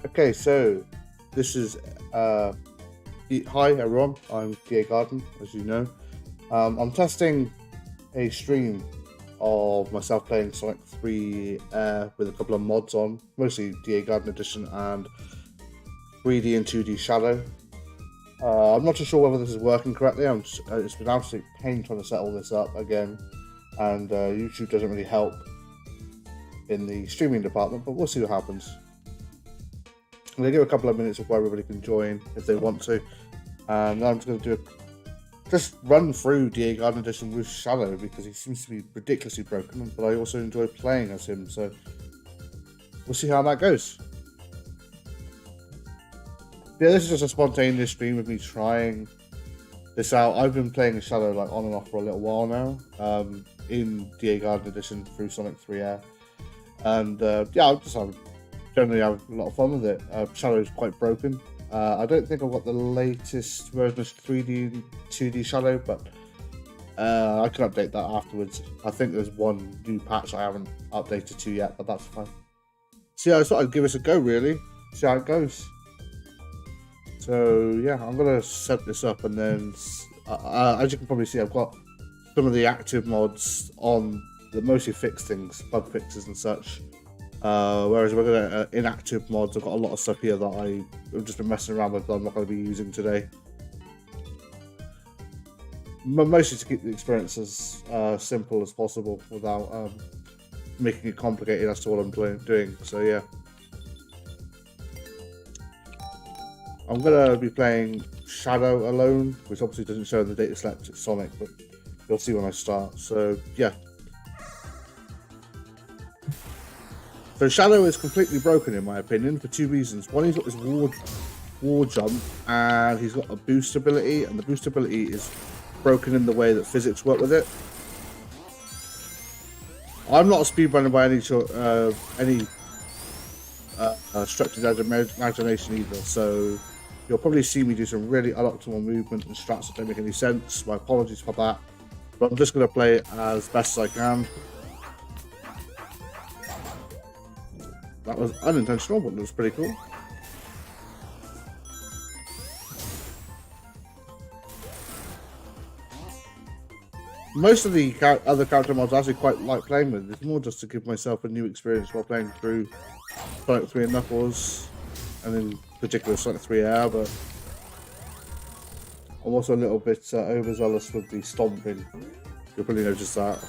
Okay, so this is hi everyone. I'm A.I.R Garden, as you know. I'm testing a stream of myself playing Sonic 3 with a couple of mods on, mostly A.I.R Garden Edition and 3D and 2D Shadow. I'm not too sure whether this is working correctly. It's been absolute pain trying to set all this up again, and YouTube doesn't really help in the streaming department, but we'll see what happens. I'm going to give a couple of minutes before everybody can join if they want to. And I'm just going to just run through A.I.R Garden Edition with Shadow because he seems to be ridiculously broken, but I also enjoy playing as him, so we'll see how that goes. Yeah, this is just a spontaneous stream of me trying this out. I've been playing Shadow like on and off for a little while now, in A.I.R Garden Edition through Sonic 3 and yeah, I'm just generally have a lot of fun with it. Shadow's quite broken. I don't think I've got the latest version of 3D and 2D Shadow, but I can update that afterwards. I think there's one new patch I haven't updated to yet, but that's fine. So yeah, I thought I'd give this a go, really. See how it goes. So yeah, I'm going to set this up, and then as you can probably see, I've got some of the active mods on that mostly fix things, bug fixes and such. Whereas we're going to inactive mods, I've got a lot of stuff here that I've just been messing around with that I'm not going to be using today. Mostly to keep the experience as simple as possible without making it complicated as to what I'm doing. So yeah. I'm going to be playing Shadow alone, which obviously doesn't show in the data select Sonic, but you'll see when I start. So yeah. So Shadow is completely broken in my opinion for two reasons. One, he's got this war jump, and he's got a boost ability, and the boost ability is broken in the way that physics work with it. I'm not a speedrunner by any stretch of imagination either, so you'll probably see me do some really unoptimal movement and strats that don't make any sense. My apologies for that, but I'm just going to play it as best as I can. That was unintentional, but it was pretty cool. Most of the other character mods I actually quite like playing with. It's more just to give myself a new experience while playing through Sonic 3 and Knuckles, and in particular Sonic 3 A.I.R, but I'm also a little bit overzealous with the stomping. You'll probably notice that.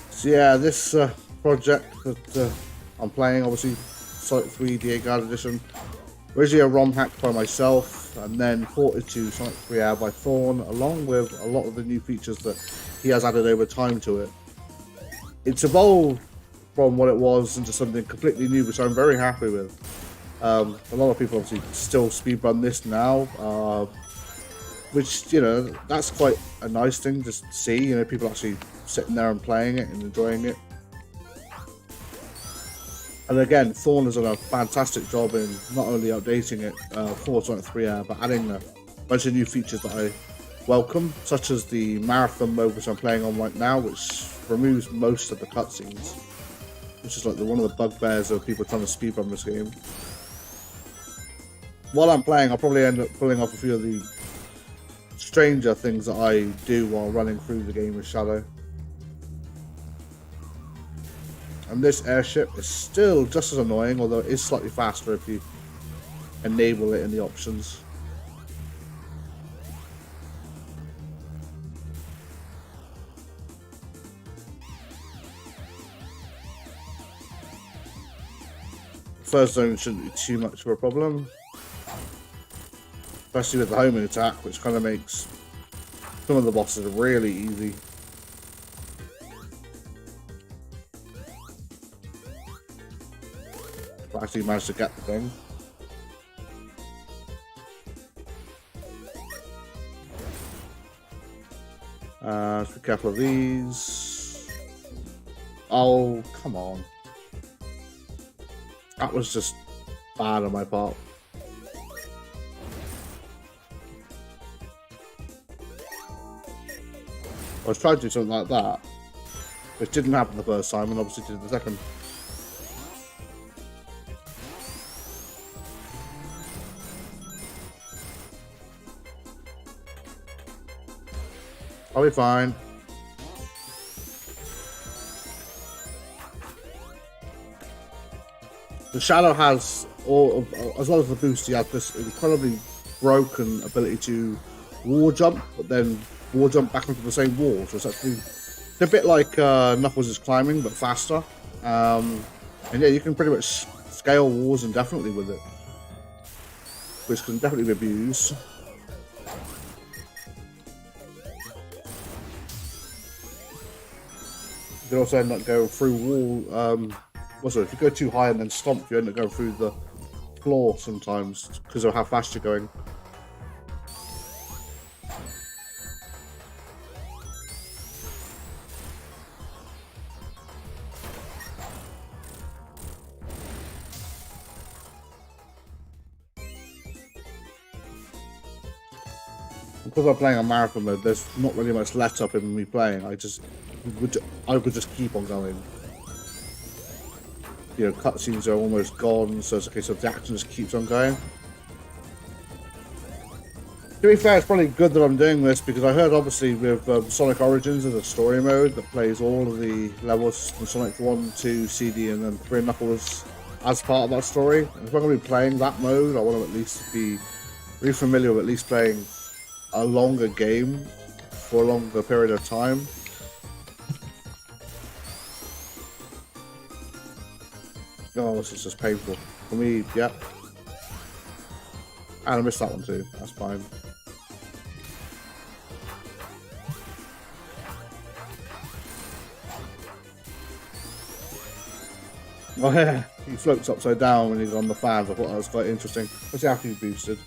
So yeah, this project that I'm playing, obviously Sonic 3 A.I.R Garden Edition, originally a ROM hack by myself, and then ported to Sonic 3 by Thorn, along with a lot of the new features that he has added over time to it. It's evolved from what it was into something completely new, which I'm very happy with. A lot of people obviously still speedrun this now, which, you know, that's quite a nice thing to see, you know, people actually sitting there and playing it and enjoying it. And again, Thorn has done a fantastic job in not only updating it for Sonic 3 but adding a bunch of new features that I welcome, such as the marathon mode, which I'm playing on right now, which removes most of the cutscenes, which is like one of the bugbears of people trying to speedrun this game. While I'm playing, I'll probably end up pulling off a few of the stranger things that I do while running through the game with Shadow. And this airship is still just as annoying, although it is slightly faster if you enable it in the options. First zone shouldn't be too much of a problem, especially with the homing attack, which kind of makes some of the bosses really easy. I actually managed to get the thing. Be careful of these. Oh, come on. That was just bad on my part. I was trying to do something like that, which didn't happen the first time, and obviously did the second. I'll be fine. The Shadow has, as well as the boost, he has this incredibly broken ability to wall jump, but then wall jump back into the same wall. So it's actually a bit like Knuckles is climbing, but faster. And yeah, you can pretty much scale walls indefinitely with it, which can definitely be abused. You can also end up going through wall. Also, if you go too high and then stomp, you end up going through the floor sometimes because of how fast you're going. Because I'm playing a marathon mode, there's not really much let up in me playing. I would just keep on going. You know, cutscenes are almost gone, so it's a case of the action just keeps on going. To be fair, it's probably good that I'm doing this because I heard obviously with Sonic Origins there's a story mode that plays all of the levels from Sonic 1, 2, CD, and then 3 Knuckles as part of that story. And if I'm going to be playing that mode, I want to at least be really familiar with at least playing a longer game for a longer period of time. Oh, this is just painful. For me, yeah. And I missed that one too. That's fine. Oh yeah, he floats upside down when he's on the fans. I thought that was quite interesting. Let's see how he's boosted.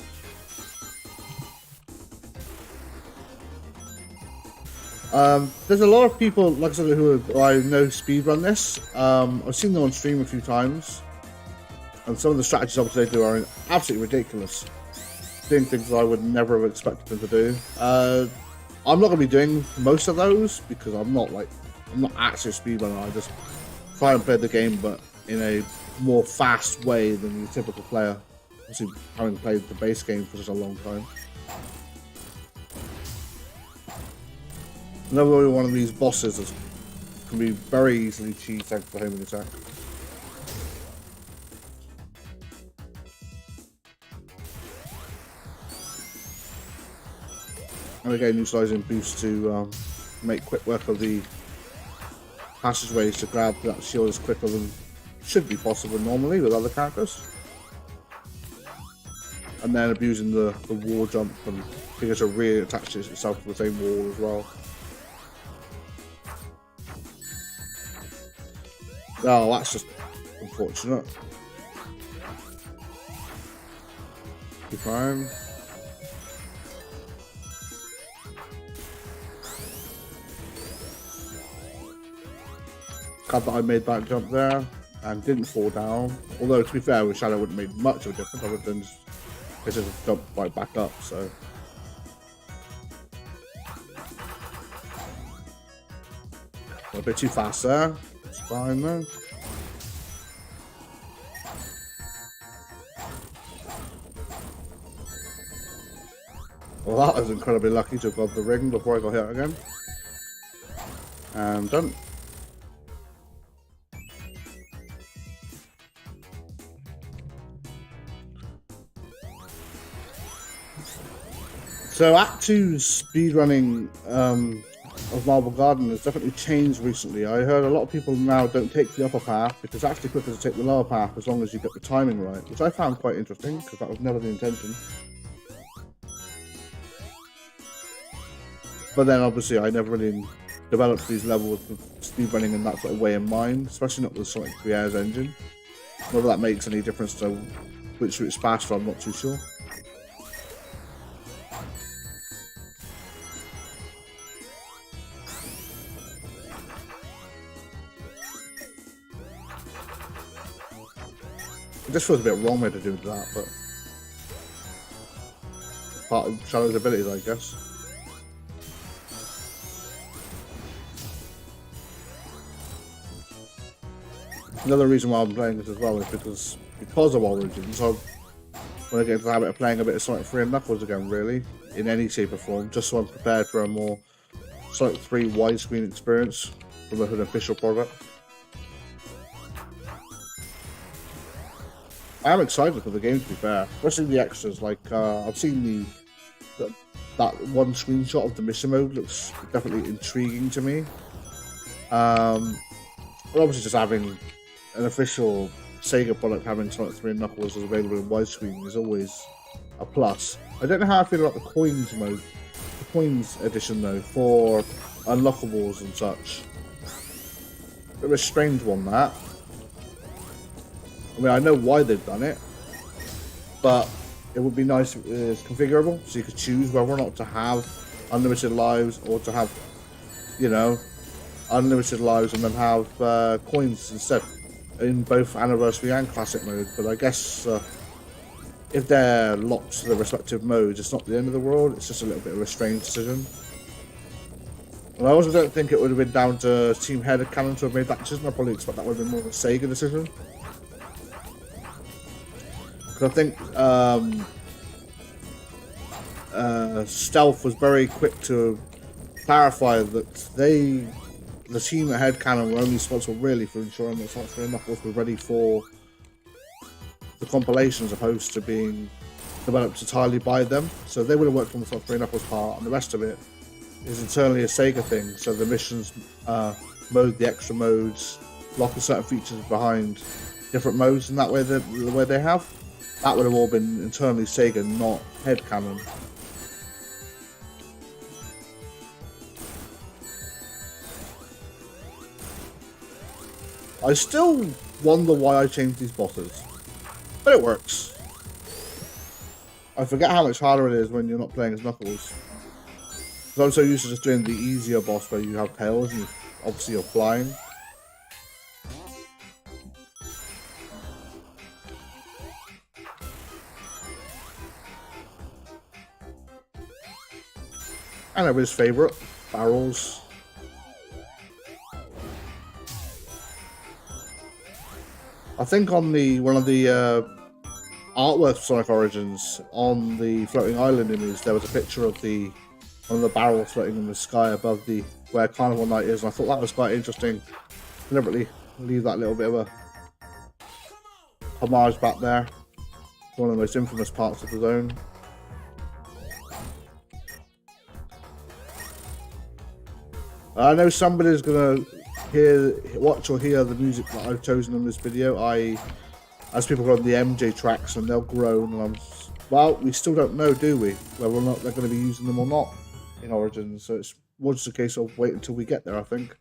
There's a lot of people, like I said, who I know speedrun this. I've seen them on stream a few times, and some of the strategies obviously they do are absolutely ridiculous. Doing things that I would never have expected them to do. I'm not going to be doing most of those because I'm not actually a speedrunner. I just try and play the game, but in a more fast way than the typical player. Obviously, having played the base game for such a long time. Another one of these bosses can be very easily cheated thanks to homing attack. And again, utilising boost to make quick work of the passageways to grab that shield is quicker than should be possible normally with other characters. And then abusing the wall jump and being able to reattach itself to the same wall as well. Oh, that's just unfortunate. Be fine. Glad that I made that jump there and didn't fall down. Although, to be fair, with Shadow wouldn't have made much of a difference other than just jump right back up. So. A bit too fast there. It's fine though. Well, that was incredibly lucky to have got the ring before I got hit again. And done. So Act 2's speedrunning of Marble Garden has definitely changed recently. I heard a lot of people now don't take the upper path because it's actually quicker to take the lower path as long as you get the timing right, which I found quite interesting because that was never the intention. But then obviously I never really developed these levels of speedrunning in that sort of way in mind, especially not with Sonic 3R's engine. Whether that makes any difference to which route's faster, I'm not too sure. It just feels a bit wrong way to do that, but part of Shadow's abilities, I guess. Another reason why I'm playing this as well is because of Origins. I want to get into the habit of playing a bit of Sonic 3 and Knuckles again, really, in any shape or form, just so I'm prepared for a more Sonic 3 widescreen experience from an official product. I am excited for the game, to be fair, especially the extras. Like I've seen that one screenshot of the mission mode looks definitely intriguing to me. But obviously, just having an official Sega product having Sonic 3 and Knuckles is available in widescreen is always a plus. I don't know how I feel about the coins mode, the coins edition though, for unlockables and such. Bit of a strange one, that. I mean, I know why they've done it, but it would be nice if it was configurable, so you could choose whether or not to have unlimited lives or to have, you know, unlimited lives and then have coins instead in both Anniversary and Classic mode. But I guess if they're locked to the respective modes, it's not the end of the world. It's just a little bit of a strange decision. And I also don't think it would have been down to Team Headcanon to have made that decision. I probably expect that would have been more of a Sega decision. Because I think Stealth was very quick to clarify that the team at Headcanon were only responsible really for ensuring that Sonic 3 and Knuckles were ready for the compilation as opposed to being developed entirely by them. So they would have worked on the Sonic 3 and Knuckles part, and the rest of it is internally a Sega thing. So the missions, the extra modes, locking certain features behind different modes, and that way the way they have. That would have all been internally Sega, not Headcanon. I still wonder why I changed these bosses, but it works. I forget how much harder it is when you're not playing as Knuckles. Because I'm so used to just doing the easier boss where you have tails and obviously you're flying. And everybody's favourite, barrels. I think on one of the artwork of Sonic Origins, on the floating island image, there was a picture of one of the barrels floating in the sky above where Carnival Night is, and I thought that was quite interesting. Deliberately leave that little bit of a homage back there. One of the most infamous parts of the zone. I know somebody's gonna watch or hear the music that I've chosen in this video. As people go on the MJ tracks and they'll groan, and well, we still don't know, do we, whether or not they're going to be using them or not in Origins. So it's more just a case of wait until we get there, I think.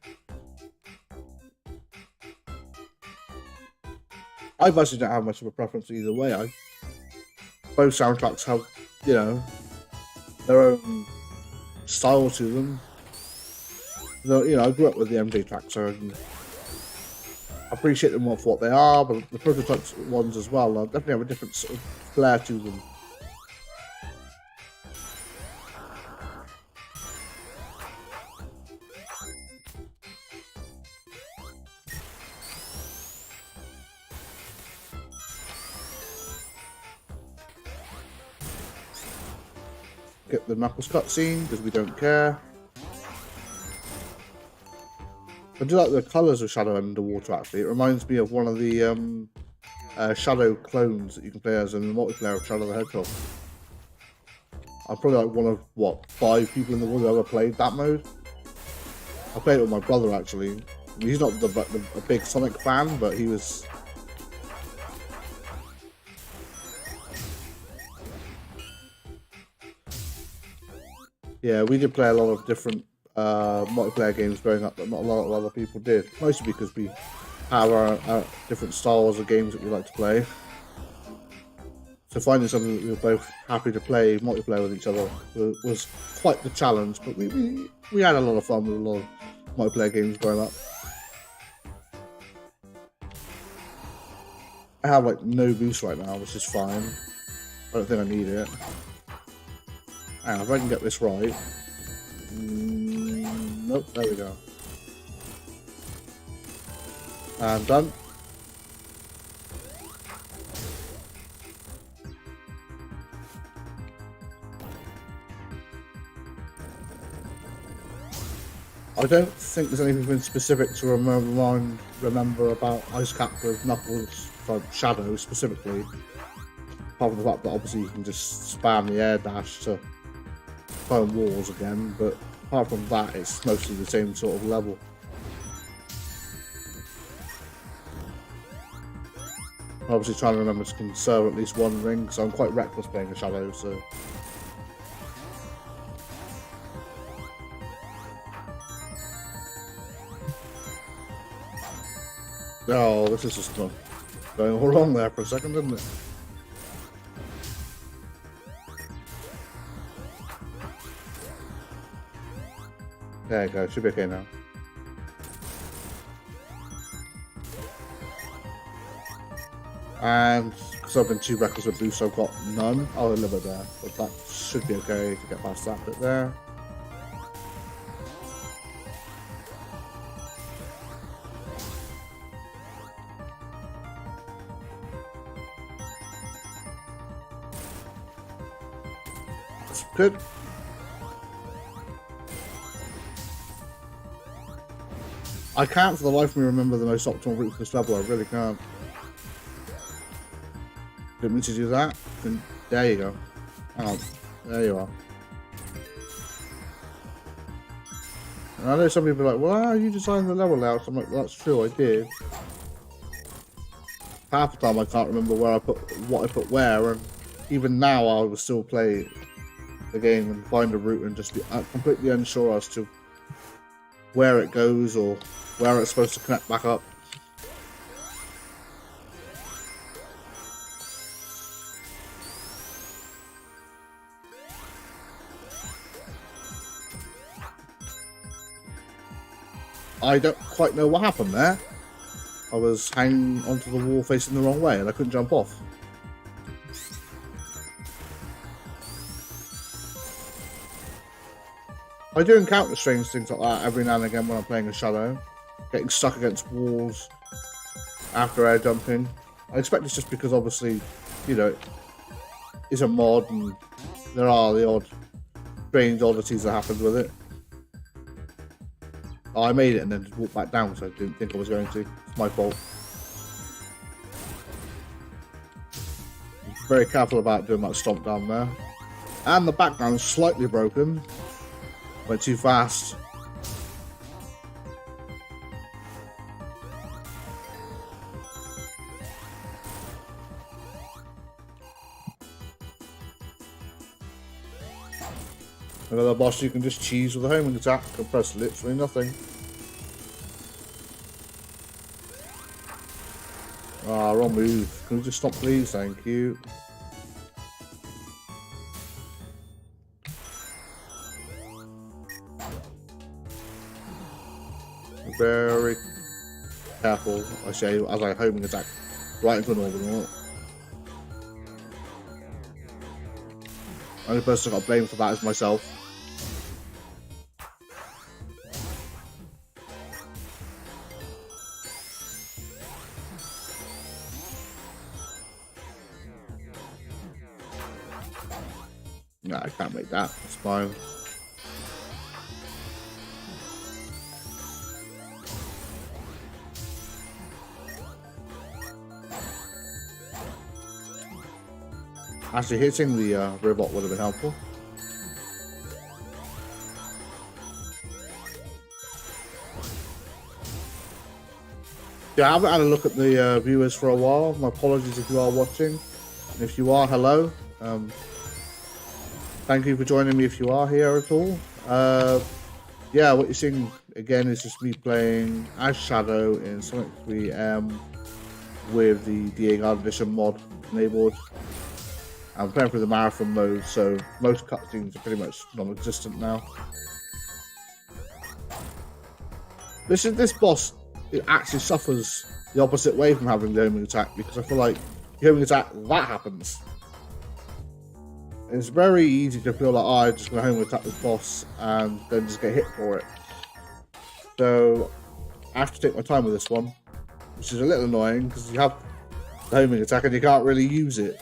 I personally don't have much of a preference either way. Both soundtracks have, you know, their own style to them. You know, I grew up with the MJ tracks, so I appreciate them more for what they are, but the prototype ones as well definitely have a different sort of flair to them. Get the Knuckles cutscene because we don't care. I do like the colours of Shadow underwater, actually. It reminds me of one of the Shadow clones that you can play as in the multiplayer of Shadow the Hedgehog. I'm probably like one of, 5 people in the world who ever played that mode. I played it with my brother, actually. He's not a big Sonic fan, but he was... Yeah, we did play a lot of different multiplayer games growing up that not a lot of other people did, mostly because we have our different styles of games that we like to play. So finding something that we were both happy to play multiplayer with each other was quite the challenge, but we had a lot of fun with a lot of multiplayer games growing up. I have like no boost right now, which is fine. I don't think I need it. Hang on, if I can get this right. Nope, there we go. And done. I don't think there's anything specific to remember about Ice Cap with Knuckles from Shadow specifically. Apart from the fact that obviously you can just spam the air dash to climb walls again, but apart from that, it's mostly the same sort of level. I'm obviously trying to remember to conserve at least one ring, because I'm quite reckless playing a Shadow, so... Oh, this is just going all wrong there for a second, didn't it? There you go, should be okay now. And because I've been too reckless with boosts, I've got none. Oh, a little bit there, but that should be okay to get past that bit there. That's good. I can't for the life of me remember the most optimal route for this level, I really can't. Didn't mean to do that. And there you go. Oh, there you are. And I know some people are like, well, you designed the level layout. So I'm like, well, that's true, I did. Half the time I can't remember where I put what I put where, and even now I will still play the game and find a route and just be completely unsure as to where it goes or where it's supposed to connect back up. I don't quite know what happened there. I was hanging onto the wall facing the wrong way and I couldn't jump off. I do encounter strange things like that every now and again when I'm playing a Shadow. Getting stuck against walls after air jumping. I expect it's just because obviously, you know, it's a mod and there are the odd strange oddities that happen with it. Oh, I made it and then just walked back down, so I didn't think I was going to. It's my fault. I'm very careful about doing that stomp down there. And the background's slightly broken. Went too fast. Another boss you can just cheese with a homing attack and press literally nothing. Ah, wrong move. Can we just stop please? Thank you. Very careful, I say, as I homing attack right into an orbital. Only person I got blamed for that is myself. Nah, I can't make that. It's fine. Actually, hitting the robot would have been helpful. Yeah, I haven't had a look at the viewers for a while. My apologies if you are watching. And if you are, hello. Thank you for joining me if you are here at all. Yeah, what you're seeing again is just me playing as Shadow in Sonic 3M with the A.I.R edition mod enabled. I'm playing through the marathon mode, so most cutscenes are pretty much non-existent now. This boss, it actually suffers the opposite way from having the homing attack, because I feel like the homing attack, that happens. It's very easy to feel like, oh, I'm just going to home attack this boss and then just get hit for it. So I have to take my time with this one, which is a little annoying because you have the homing attack and you can't really use it.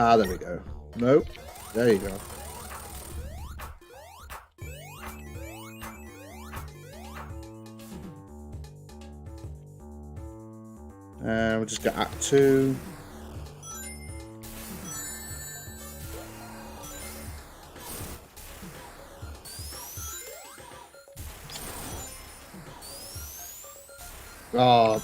Ah, there we go. Nope. There you go. And we'll just get Act 2. Oh.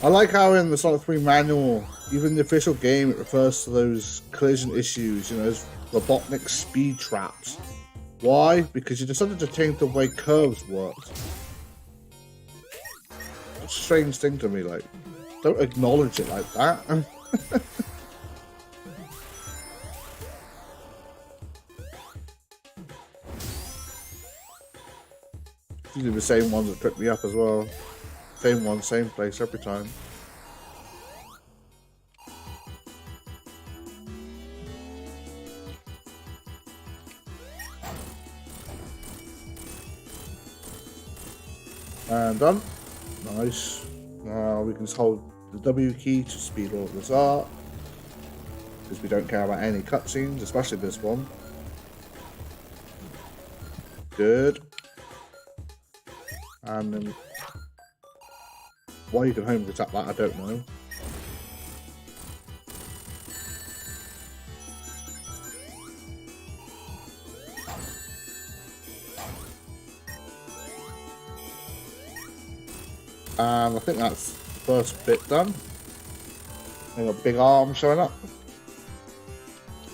I like how in the Sonic 3 manual, even the official game, it refers to those collision issues, you know, those Robotnik speed traps. Why? Because you decided to change the way curves worked. It's a strange thing to me, like, don't acknowledge it like that. Usually the same ones that trip me up as well. Same one, same place every time. And done. Nice. Now we can just hold the W key to speed all of this up. Because we don't care about any cutscenes, especially this one. Good. And then why you can home attack that, I don't know. And I think that's the first bit done. We got a big arm showing up.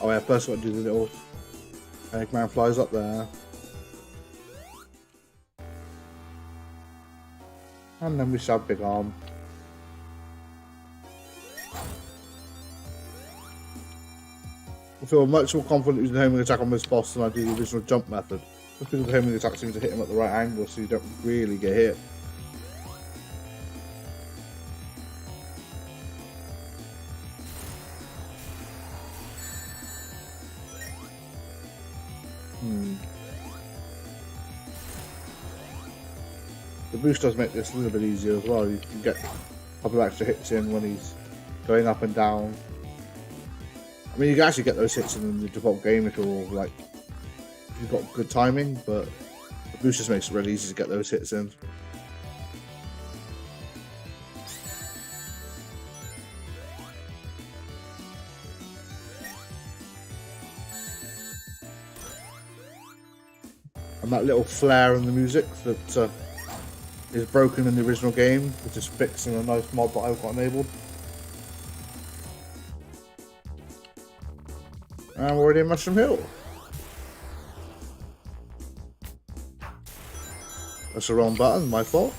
Oh yeah, first got to do the little Eggman flies up there. And then we shove big arm. I feel much more confident using the homing attack on this boss than I do the original jump method. Just because the homing attack seems to hit him at the right angle so you don't really get hit. The boost does make this a little bit easier as well. You can get a couple of extra hits in when he's going up and down. I mean, you can actually get those hits in the default game if you're like, if you've got good timing, but the boost just makes it really easy to get those hits in. And that little flare in the music that is broken in the original game, which is fixed in a nice mod that I've got enabled. And we're already in Mushroom Hill. That's the wrong button, my fault.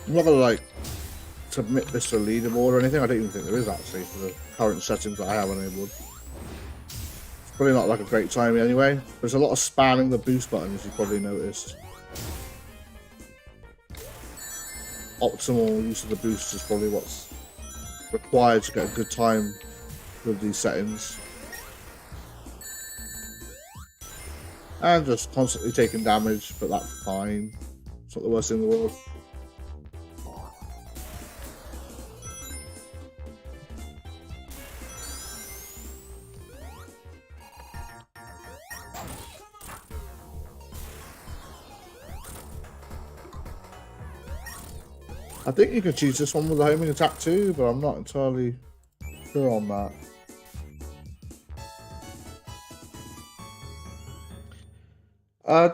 I'm not gonna like submit this to a leaderboard or anything. I don't even think there is actually for the current settings that I have enabled. It's probably not like a great timing anyway. There's a lot of spamming the boost button, as you probably noticed. Optimal use of the boost is probably what's required to get a good time with these settings. And just constantly taking damage, but that's fine. It's not the worst thing in the world. I think you can choose this one with the homing attack too, but I'm not entirely sure on that.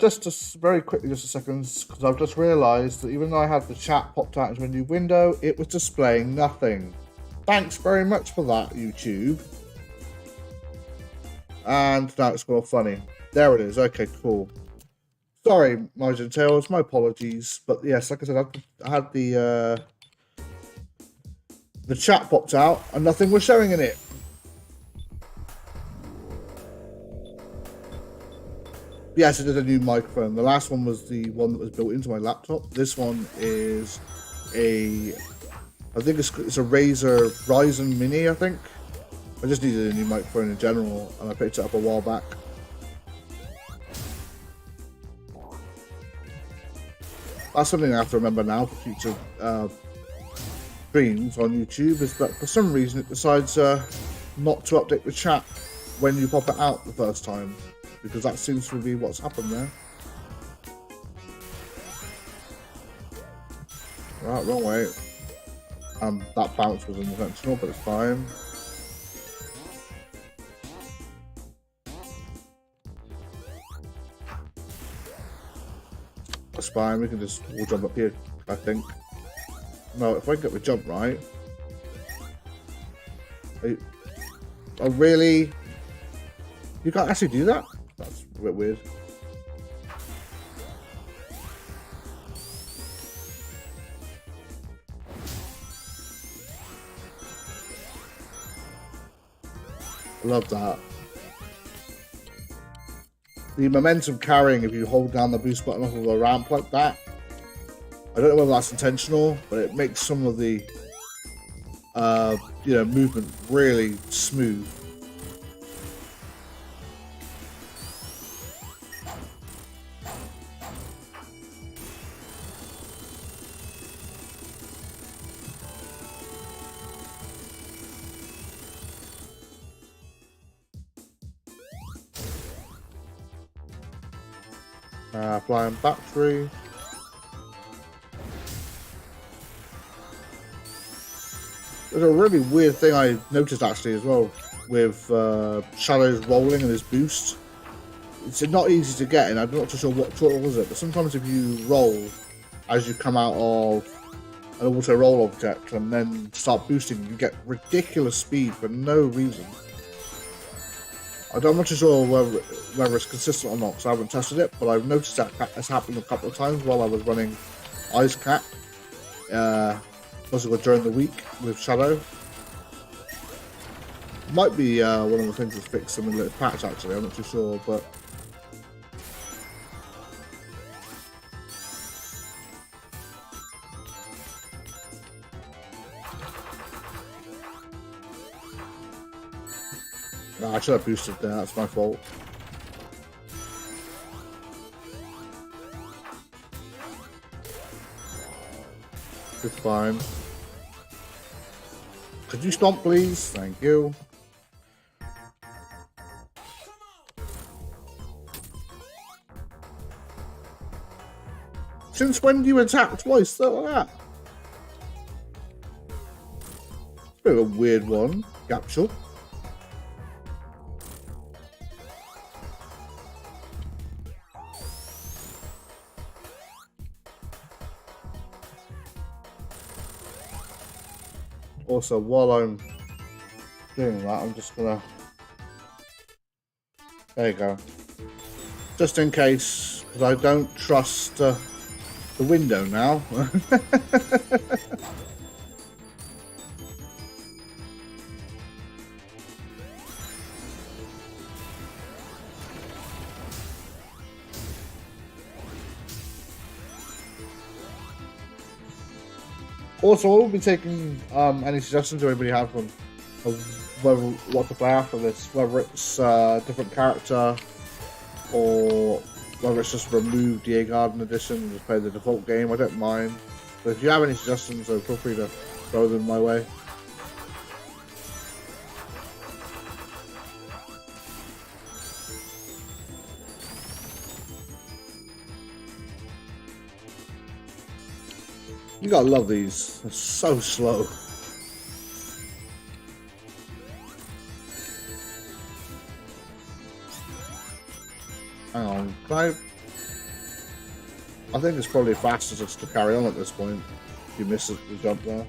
Just very quickly, just a second, because I've just realised that even though I had the chat popped out into a new window, it was displaying nothing. Thanks very much for that, YouTube. And now it's all funny. There it is. Okay, cool. Sorry, Margin Tails, my apologies. But yes, like I said, I had the chat popped out and nothing was showing in it. Yes, it is a new microphone. The last one was the one that was built into my laptop. This one is I think it's a Razer Ryzen Mini, I think. I just needed a new microphone in general and I picked it up a while back. That's something I have to remember now for future streams on YouTube, is that for some reason it decides not to update the chat when you pop it out the first time, because that seems to be what's happened there. Right, wrong way. That bounce was unintentional, but it's fine. That's fine, we can just wall jump up here, I think. No, if I get the jump right... Oh, really? You can't actually do that? That's a bit weird. Love that. The momentum carrying if you hold down the boost button off of a ramp like that. I don't know whether that's intentional, but it makes some of the you know, movement really smooth. Flying battery. There's a really weird thing I noticed actually as well with Shadow's rolling and his boost. It's not easy to get, and I'm not too sure what turtle was it, but sometimes if you roll as you come out of an auto roll object and then start boosting, you get ridiculous speed for no reason. I'm not too sure whether it's consistent or not, because I haven't tested it, but I've noticed that has happened a couple of times while I was running Ice Cap, also during the week with Shadow. Might be one of the things that's fixed in the patch actually, I'm not too sure, but... No, I should have boosted there, that's my fault. It's fine. Could you stomp, please? Thank you. Since when do you attack twice like that? It's a bit of a weird one, Capsule. Also, while I'm doing that, I'm just gonna... There you go. Just in case, because I don't trust the window now. Also, I will be taking any suggestions anybody have on whether what to play after this, whether it's a different character or whether it's just remove the A.I.R edition and just play the default game. I don't mind. But if you have any suggestions, feel free to throw them my way. You gotta love these. They're so slow. Hang on. I think it's probably faster just to carry on at this point. If you miss the jump there.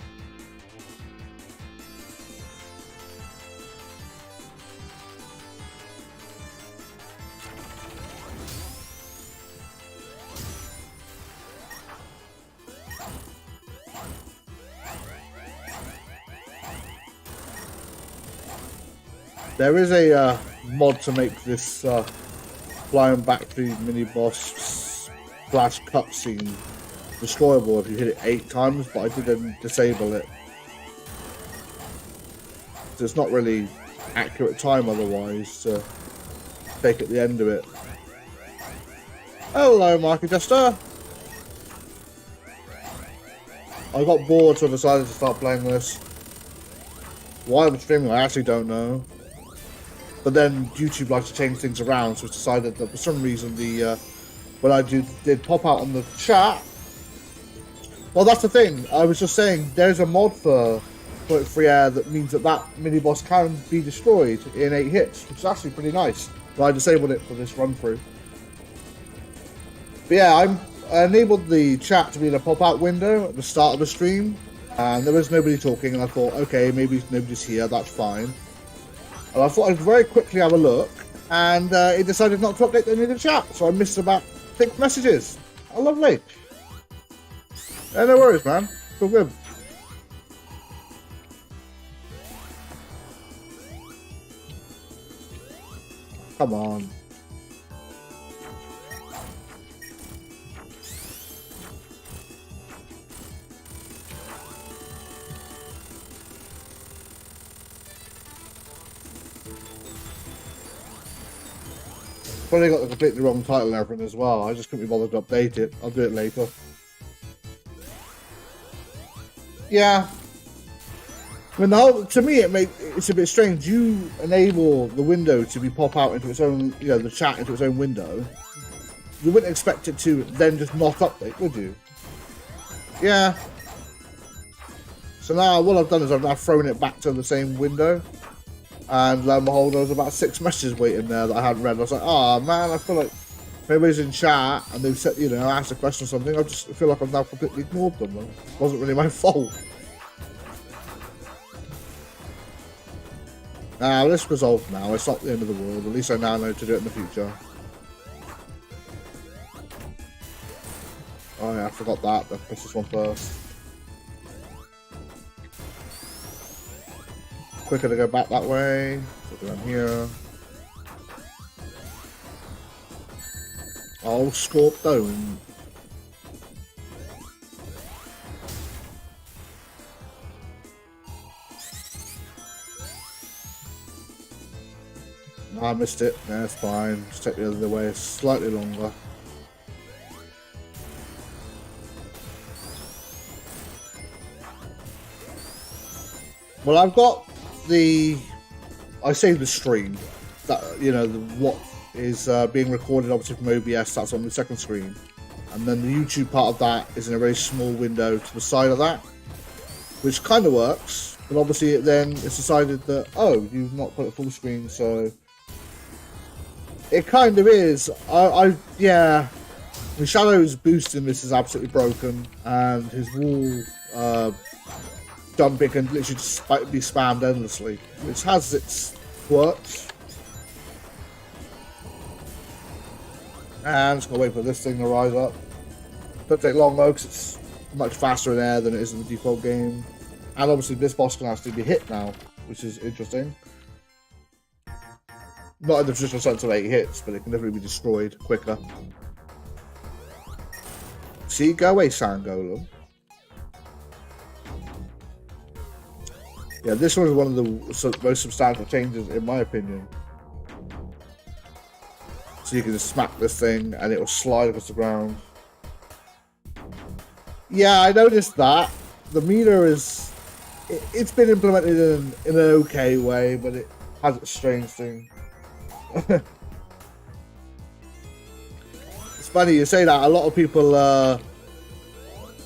There is a mod to make this flying back to mini boss slash cutscene destroyable if you hit it 8 times, but I didn't disable it. So it's not really accurate time otherwise to take at the end of it. Hello, Market Jester. I got bored, so I decided to start playing this. Why I'm streaming, I actually don't know. But then YouTube likes to change things around, so it's decided that for some reason the when I did pop out on the chat. Well, that's the thing. I was just saying there's a mod for A.I.R that means that mini boss can be destroyed in 8 hits, which is actually pretty nice. But I disabled it for this run through. But yeah, I enabled the chat to be in a pop out window at the start of the stream, and there was nobody talking, and I thought, okay, maybe nobody's here, that's fine. And I thought I'd very quickly have a look, and it decided not to update any of the chat, so I missed about 6 messages. Oh, lovely. Yeah, no worries, man. It's all good. Come on. Probably got the completely wrong title and everything as well. I just couldn't be bothered to update it. I'll do it later. Yeah. I mean, to me, it's a bit strange. You enable the window to be pop out into its own, you know, the chat into its own window. You wouldn't expect it to then just not update, would you? Yeah. So now what I've done is I've now thrown it back to the same window. And lo and behold, there was about 6 messages waiting there that I hadn't read. I was like, oh man, I feel like if anybody's in chat and they've said, you know, asked a question or something, I just feel like I've now completely ignored them. It wasn't really my fault. This resolved now. It's not the end of the world. At least I now know to do it in the future. Oh yeah, I forgot that. Let's press this one first. Quicker to go back that way. Put it on here. Oh, Scorp Dome. I missed it. Yeah, it's fine. Just take the other way slightly longer. Well, I've got I saved the stream. That, you know, what is being recorded obviously from OBS. That's on the second screen, and then the YouTube part of that is in a very small window to the side of that, which kind of works. But obviously, then it's decided that, oh, you've not put it full screen, so it kind of is. Yeah. The Shadow's boost in this is absolutely broken, and his wall jumping can literally just be spammed endlessly, which has its quirks. And just gotta wait for this thing to rise up. Don't take long though, because it's much faster in air than it is in the default game. And obviously this boss can actually be hit now, which is interesting. Not in the traditional sense of 8 hits, but it can definitely be destroyed quicker. See, go away, Sand Golem. Yeah, this was one of the most substantial changes, in my opinion. So you can just smack this thing, and it will slide across the ground. Yeah, I noticed that. The meter is... It's been implemented in an okay way, but it has its strange thing. It's funny you say that. A lot of people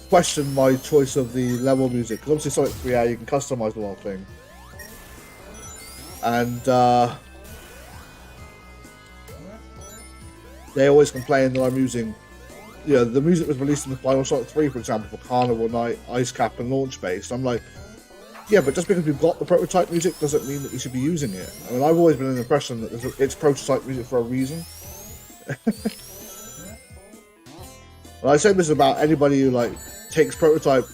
question my choice of the level music, because obviously Sonic 3 you can customize the whole thing, and they always complain that I'm using, you know, the music was released in the final Sonic 3, for example, for Carnival Night, Ice Cap, and Launch Base. I'm like, yeah, but just because we've got the prototype music doesn't mean that we should be using it. I mean, I've always been in the impression that it's prototype music for a reason. Well, I say this about anybody who like takes prototype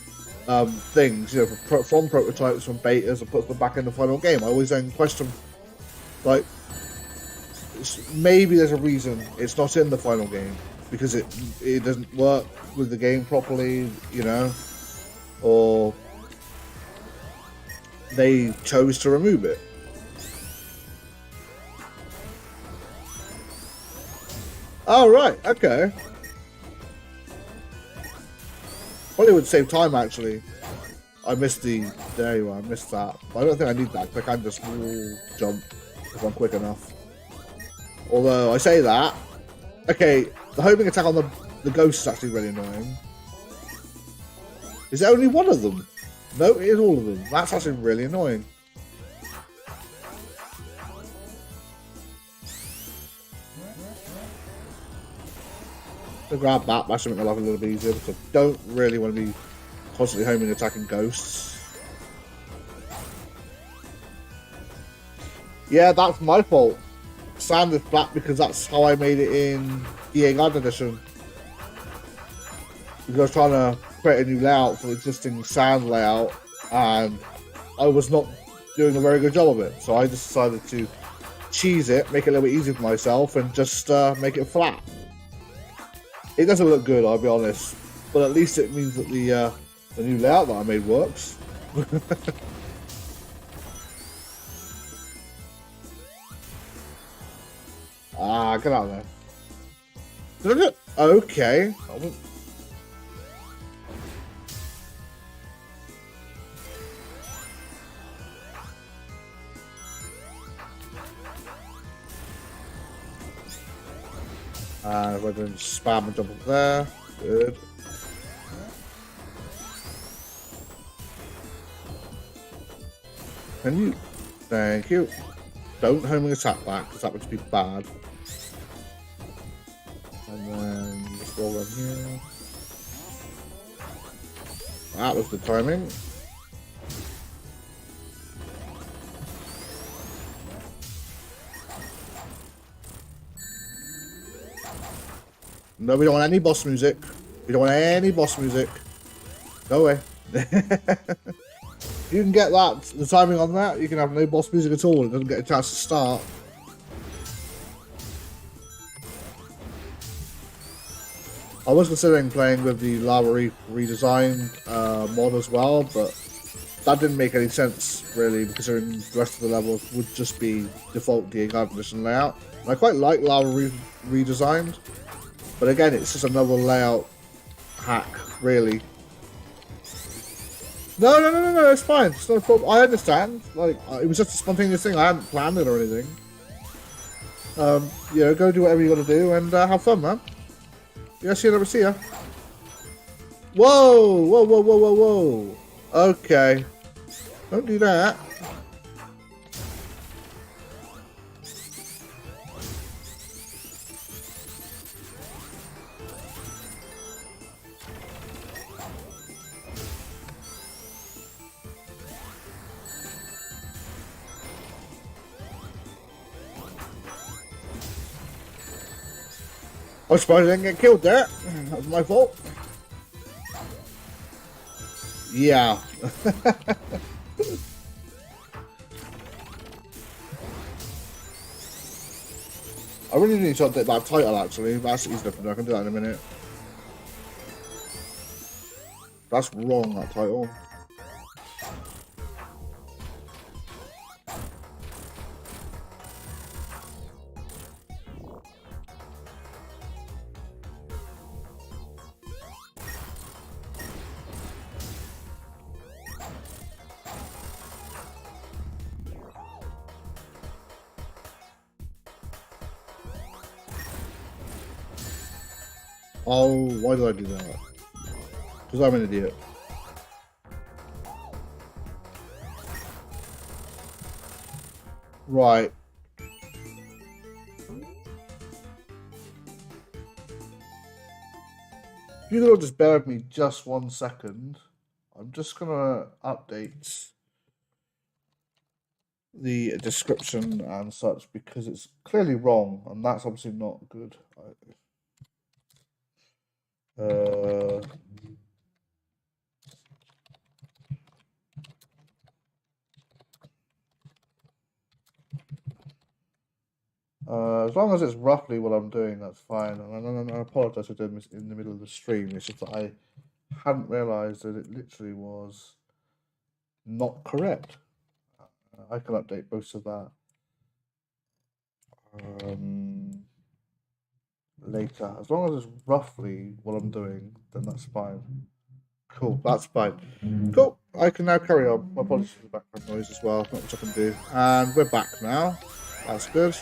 things, you know, from prototypes, from betas, and puts them back in the final game. I always then question, like, maybe there's a reason it's not in the final game because it doesn't work with the game properly, you know, or they chose to remove it. Oh, right, okay. Probably would save time actually. I missed there you are, I missed that. But I don't think I need that, because I can just jump if I'm quick enough. Although, I say that. Okay, the homing attack on the ghost is actually really annoying. Is there only one of them? No, it is all of them. That's actually really annoying. To grab that should make my life a little bit easier, because I don't really want to be constantly homing attacking ghosts. Yeah, that's my fault. Sand is black because that's how I made it in the A.I.R edition. Because I was trying to create a new layout for the existing sand layout, and I was not doing a very good job of it. So I just decided to cheese it, make it a little bit easier for myself, and just make it flat. It doesn't look good, I'll be honest, but at least it means that the new layout that I made works. Ah, get out of there. Okay. We're going to spam and jump up there. Good. Can you? Thank you. Don't homing attack back, because that would be bad. And then just roll on here. That was good timing. No, we don't want any boss music. We don't want any boss music. Go away. You can get that, the timing on that, you can have no boss music at all. It doesn't get a chance to start. I was considering playing with the Lava redesigned mod as well, but that didn't make any sense, really, considering the rest of the levels would just be default A.I.R edition layout. And I quite like Lava redesigned, but again, it's just another layout hack, really. No, it's fine. It's not a problem. I understand. Like, it was just a spontaneous thing. I hadn't planned it or anything. You know, go do whatever you got to do and have fun, man. Yeah, see you never see ya. Whoa! Okay. Don't do that. I suppose I didn't get killed there. That was my fault. Yeah. I really need to update that title, actually. That's easy enough to do. I can do that in a minute. That's wrong, that title. Oh, why did I do that? Because I'm an idiot. Right. If you could just bear with me just 1 second, I'm just gonna update the description and such because it's clearly wrong, and that's obviously not good. As long as it's roughly what I'm doing, that's fine. And I apologize for doing this in the middle of the stream. It's just that I hadn't realized that it literally was not correct. I can update most of that later. As long as it's roughly what I'm doing, then that's fine. Cool, that's fine. Cool, I can now carry on. My apologies for the background noise as well. Not much I can do. And we're back now. That's good.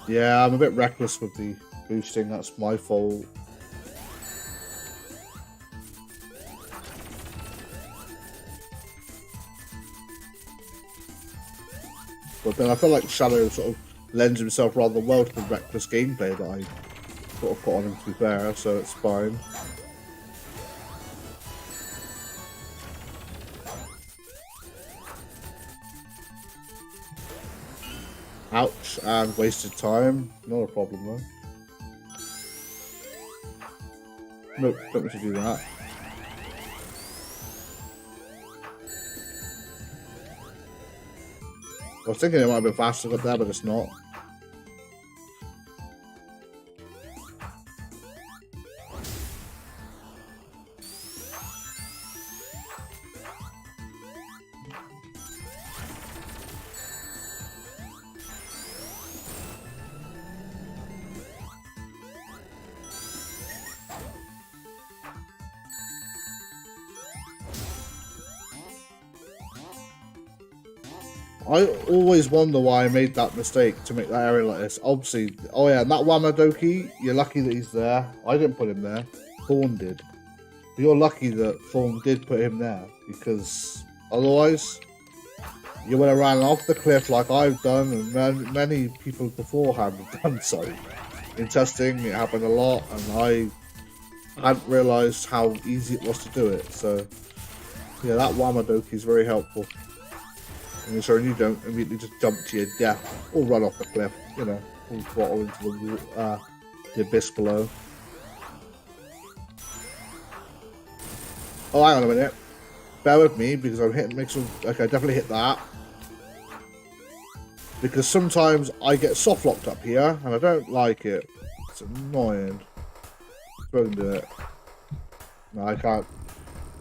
Yeah, I'm a bit reckless with the boosting. That's my fault. But then I feel like Shadow sort of lends himself rather well to the reckless gameplay that I sort of put on him, to be fair, so it's fine. Ouch, and wasted time. Not a problem though. Nope, don't need to do that. I was thinking it might have been faster up there, but it's not. I always wonder why I made that mistake to make that area like this. Obviously, oh yeah, and that Wamadoki, you're lucky that he's there. I didn't put him there. Thorn did. But you're lucky that Thorn did put him there, because otherwise, you would have ran off the cliff like I've done, and many people beforehand have done so. In testing, it happened a lot, and I hadn't realised how easy it was to do it. So, yeah, that Wamadoki is very helpful. And ensuring you don't immediately just jump to your death or run off the cliff, you know, full throttle into the abyss below. Oh, hang on a minute. Bear with me, because I'm hitting mix of. Okay, I definitely hit that. Because sometimes I get soft locked up here, and I don't like it. It's annoying. Go and do it. No, I can't.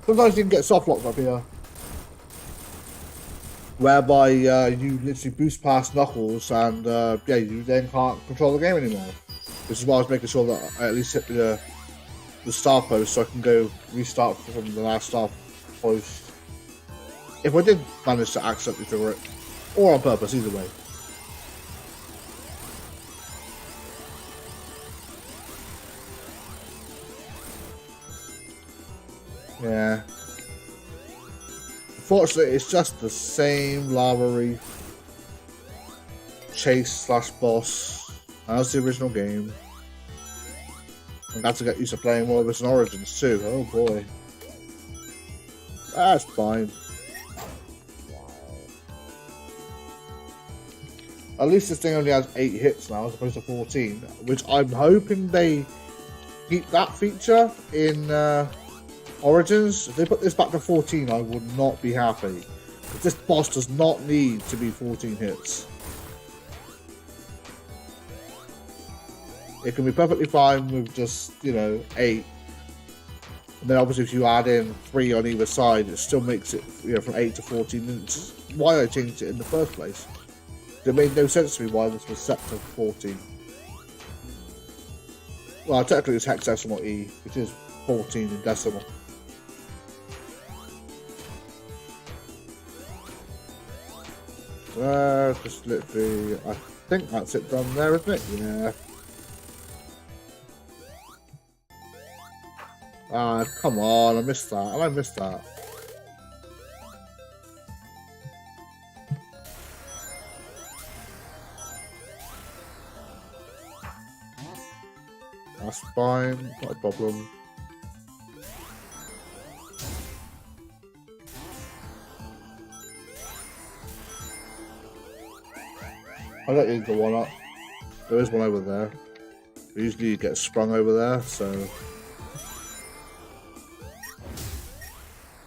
Sometimes you can get soft locked up here, whereby you literally boost past Knuckles, and yeah, you then can't control the game anymore. This is why I was making sure that I at least hit the star post, so I can go restart from the last star post. If I did manage to accidentally trigger it, or on purpose, either way. Yeah. Unfortunately, it's just the same lava reef chase slash boss as the original game. I'm glad to get used to playing more of this in Origins too. Oh boy. That's fine. At least this thing only has 8 hits now as opposed to 14, which I'm hoping they keep that feature in Origins. If they put this back to 14, I would not be happy. But this boss does not need to be 14 hits. It can be perfectly fine with just, you know, 8. And then obviously if you add in 3 on either side, it still makes it, you know, from 8 to 14. And it's why I changed it in the first place. It made no sense to me why this was set to 14. Well, technically it's hexadecimal E, which is 14 in decimal. Just literally, I think that's it done there, isn't it? Yeah. Ah, come on, I missed that. And I missed that. That's fine, not a problem. I don't need the one up. There is one over there. Usually you get sprung over there, so.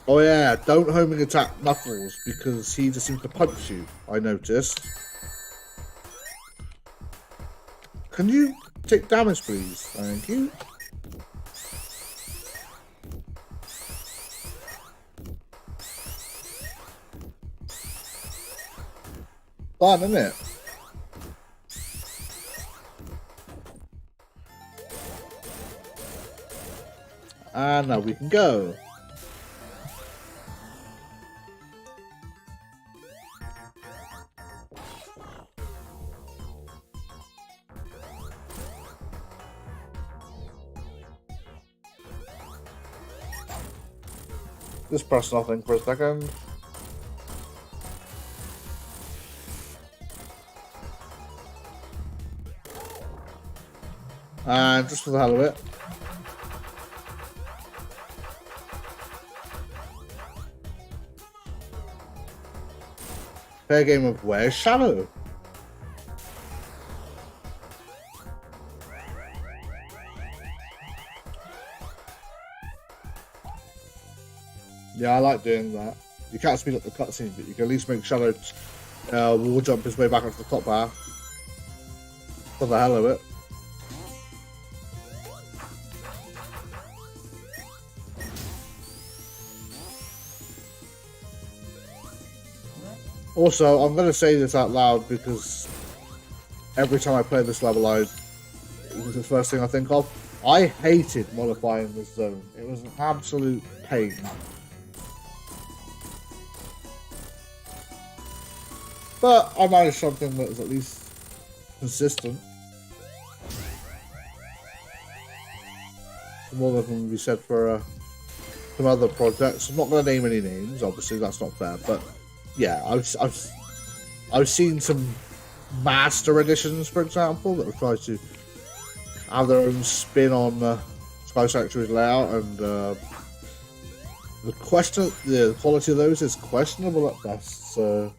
Oh yeah, don't homing attack Knuckles because he just seems to punch you, I noticed. Can you Take damage, please. Thank you. Fun, isn't it? And now we can go. Just press nothing for a second. And just for the hell of it. Fair game of Where's Shadow? Yeah, I like doing that. You can't speed up the cutscene, but you can at least make Shadow wall jump his way back up to the top bar. For the hell of it. Also, I'm going to say this out loud because every time I play this level, it was the first thing I think of. I hated modifying this zone. It was an absolute pain. But I managed something that was at least consistent. More than can be said for some other projects. I'm not going to name any names, obviously, that's not fair, but yeah, I've seen some master editions, for example, that have tried to have their own spin on Sky Sanctuary's layout, and the quality of those is questionable at best. So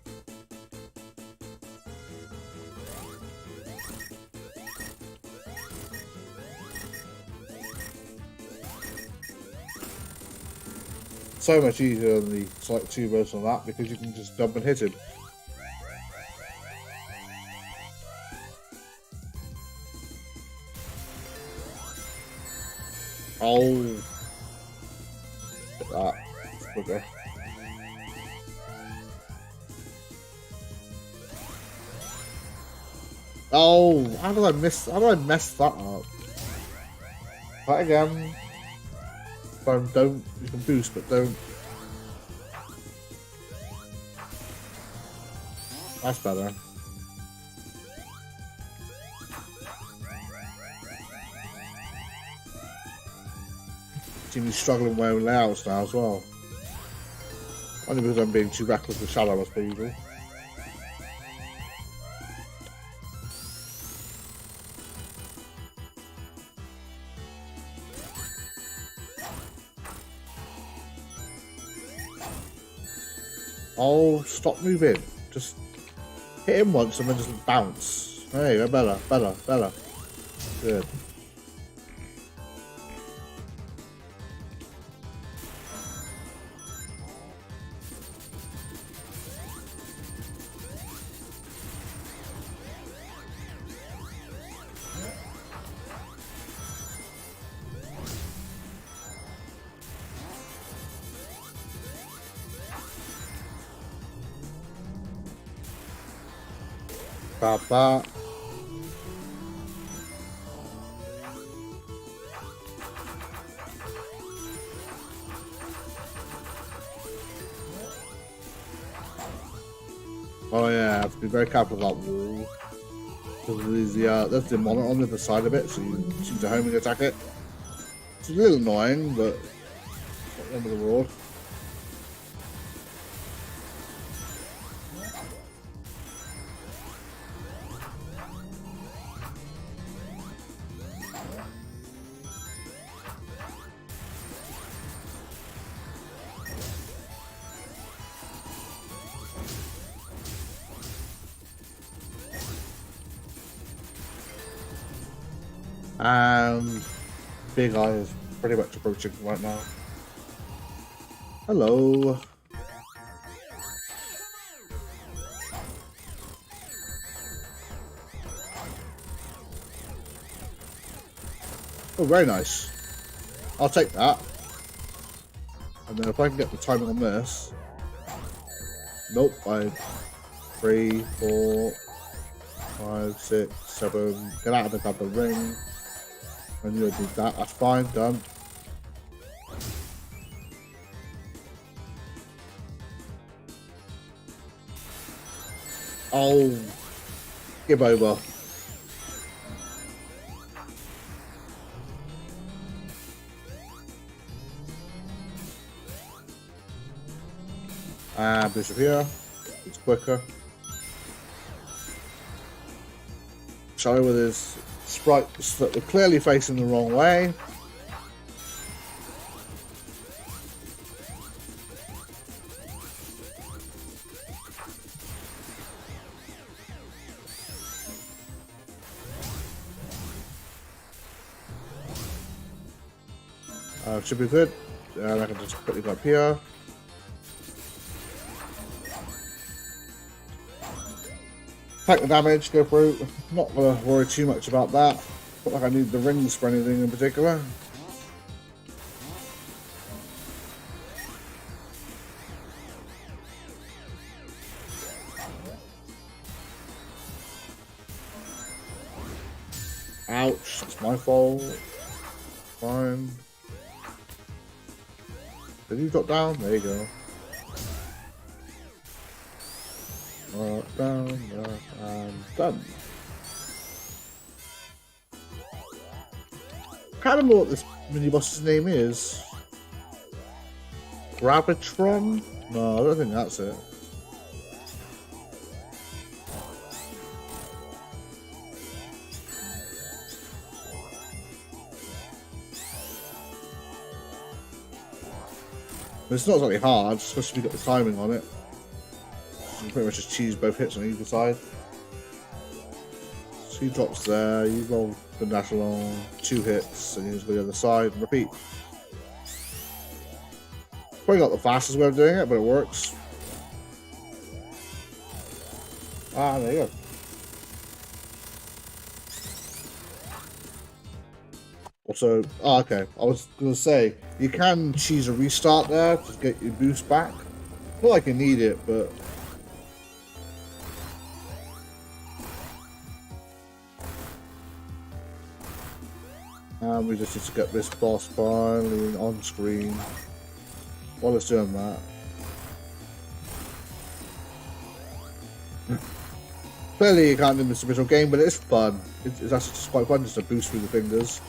so much easier than the Sonic 2 version of that because you can just jump and hit him. Oh, look at that. Okay. Oh, how did I mess that up? Try it again. Don't, you can boost, but don't. That's better. Seem to be struggling with my own layouts now as well. Only because I'm being too reckless with Shadow as per usual. Oh, stop moving. Just hit him once and then just bounce. There you go, better. Good. Ba. Oh yeah, I have to be very careful with that wall. Because there's the monitor on the other side of it, so you seem to homing attack it. It's a little annoying, but it's not the end of the world. And Big Eye is pretty much approaching right now. Hello. Oh, very nice. I'll take that. And then if I can get the timing on this. Nope, 3, 4, 5, 6, 7. Get out of the grab the ring. And you'll do that. That's fine, done. Oh, give over. And bishop here. It's quicker. Sorry with his sprites that were clearly facing the wrong way. Should be good. And I can just quickly go up here. Take the damage, go through. Not gonna worry too much about that. Not like I need the rings for anything in particular. Ouch, that's my fault. Fine. Did you drop down? There you go. Down, and done. Can't remember what this mini boss's name is. Gravitron? No, I don't think that's it. It's not exactly hard, especially if you got the timing on it. You can pretty much just choose both hits on either side. So he drops there, you roll the dash along, 2 hits, and you just go the other side and repeat. Probably not the fastest way of doing it, but it works. Ah, there you go. Also, oh, okay, I was going to say, you can choose a restart there to get your boost back. Not like you need it, but... And we just need to get this boss finally on screen while it's doing that. Clearly you can't do this original game, but it's fun. It's actually just quite fun just to boost through the fingers.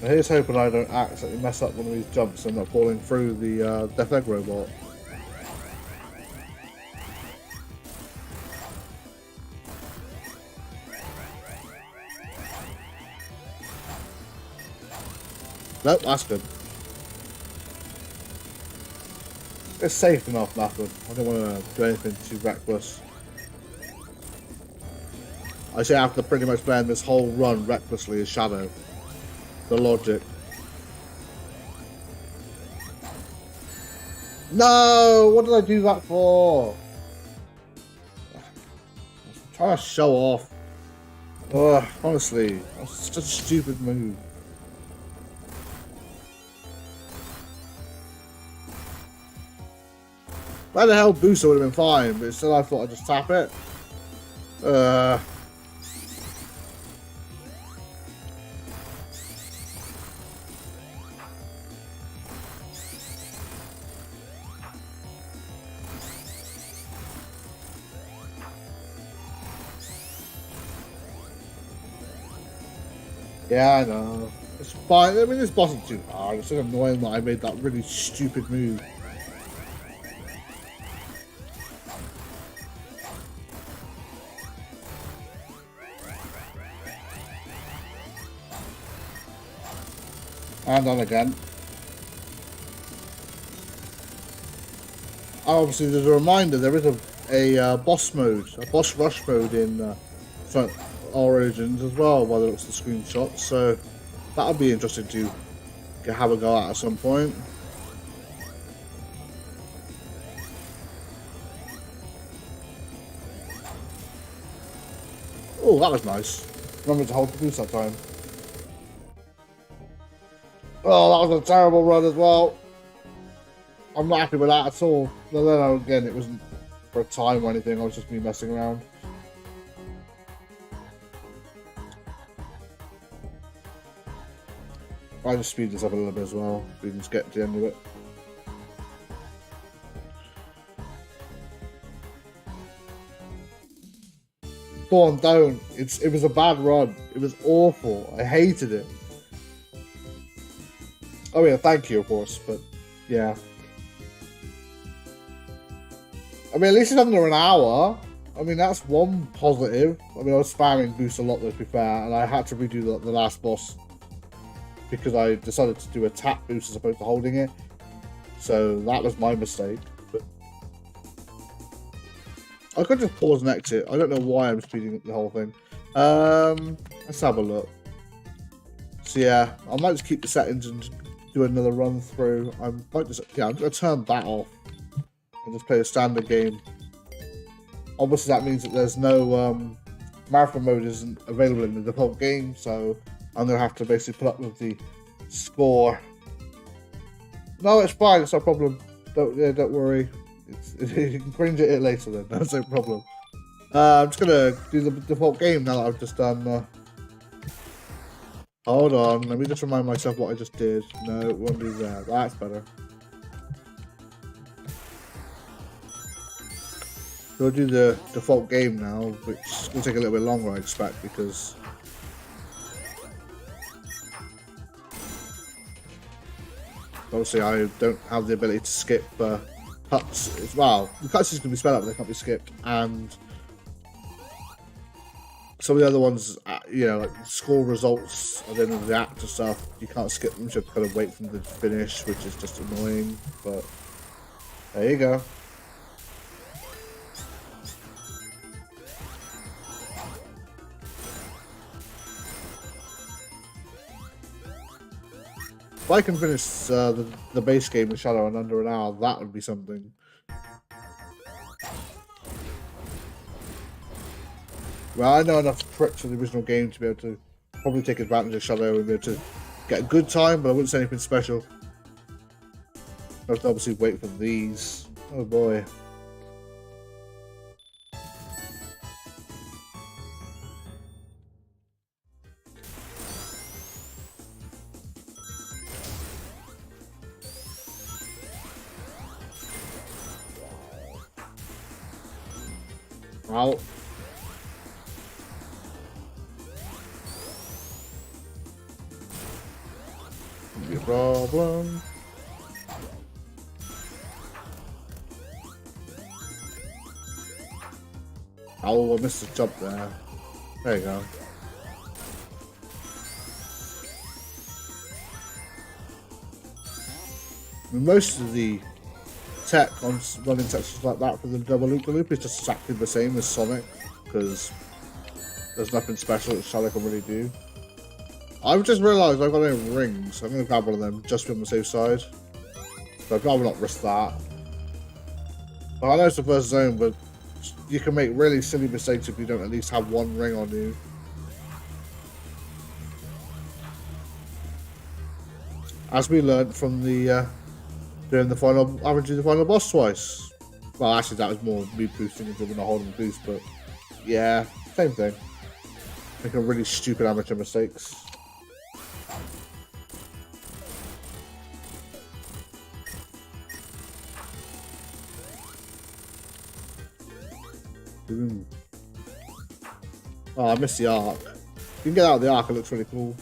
Now here's hoping I don't accidentally mess up one of these jumps and not falling through the Death Egg robot. Nope, that's good. It's safe enough, nothing. I don't want to do anything too reckless. I say after pretty much playing this whole run recklessly as Shadow. The logic. No! What did I do that for? I'm trying to show off. Ugh, honestly, that's such a stupid move. By the hell, booster would have been fine, but instead I thought I'd just tap it. Yeah, I know. It's fine. I mean, this boss isn't too hard. It's just annoying that I made that really stupid move. And on again. Obviously, there's a reminder, there is a boss mode, a boss rush mode in Sonic Origins as well, by the looks of the screenshots, so that'll be interesting to have a go at some point. Oh, that was nice. Remember to hold the boost that time. Oh, that was a terrible run as well. I'm not happy with that at all. But then again, it wasn't for a time or anything. I was just me messing around. I just speed this up a little bit as well. We can just get to the end of it. Go on, don't. It was a bad run. It was awful. I hated it. Oh yeah, thank you, of course, but yeah. I mean, at least it's under an hour. I mean, that's one positive. I mean, I was spamming boost a lot, though, to be fair, and I had to redo the last boss because I decided to do a tap boost as opposed to holding it. So that was my mistake. But I could just pause and exit. I don't know why I'm speeding up the whole thing. Let's have a look. So yeah, I might just keep the settings and do another run through. I might just, yeah, I'm gonna turn that off and just play a standard game. Obviously, that means that there's no marathon mode isn't available in the default game, so I'm gonna have to basically put up with the score. No, it's fine. It's no problem. Don't worry. You can cringe at it later then. That's no problem. I'm just gonna do the default game now that I've just done. Hold on. Let me just remind myself what I just did. No, it won't do that. That's better. We'll do the default game now, which will take a little bit longer, I expect, because obviously I don't have the ability to skip cuts. Well, the cutscenes can be sped up, but they can't be skipped, and some of the other ones, you know, like score results and then the actor stuff, you can't skip them, so you have to kind of wait for them to finish, which is just annoying, but there you go. If I can finish the base game with Shadow in under an hour, that would be something. Well, I know enough tricks from the original game to be able to probably take advantage of Shadow and be able to get a good time, but I wouldn't say anything special. I have to obviously wait for these. Oh boy. Out. Be a problem. Oh, I missed the jump there. There you go. I mean, most of the tech on running sections like that for the double loop is just exactly the same as Sonic, because there's nothing special that Shadow can really do. I've just realised I've got no rings, so I'm going to grab one of them just to be on the safe side. So I'd rather not risk that. But I know it's the first zone, but you can make really silly mistakes if you don't at least have one ring on you. As we learned from the doing the final, averaging the final boss twice. Well, actually, that was more me boosting until we're not holding the boost, but yeah, same thing. Making really stupid amateur mistakes. Boom. Oh, I missed the arc. You can get out of the arc, it looks really cool.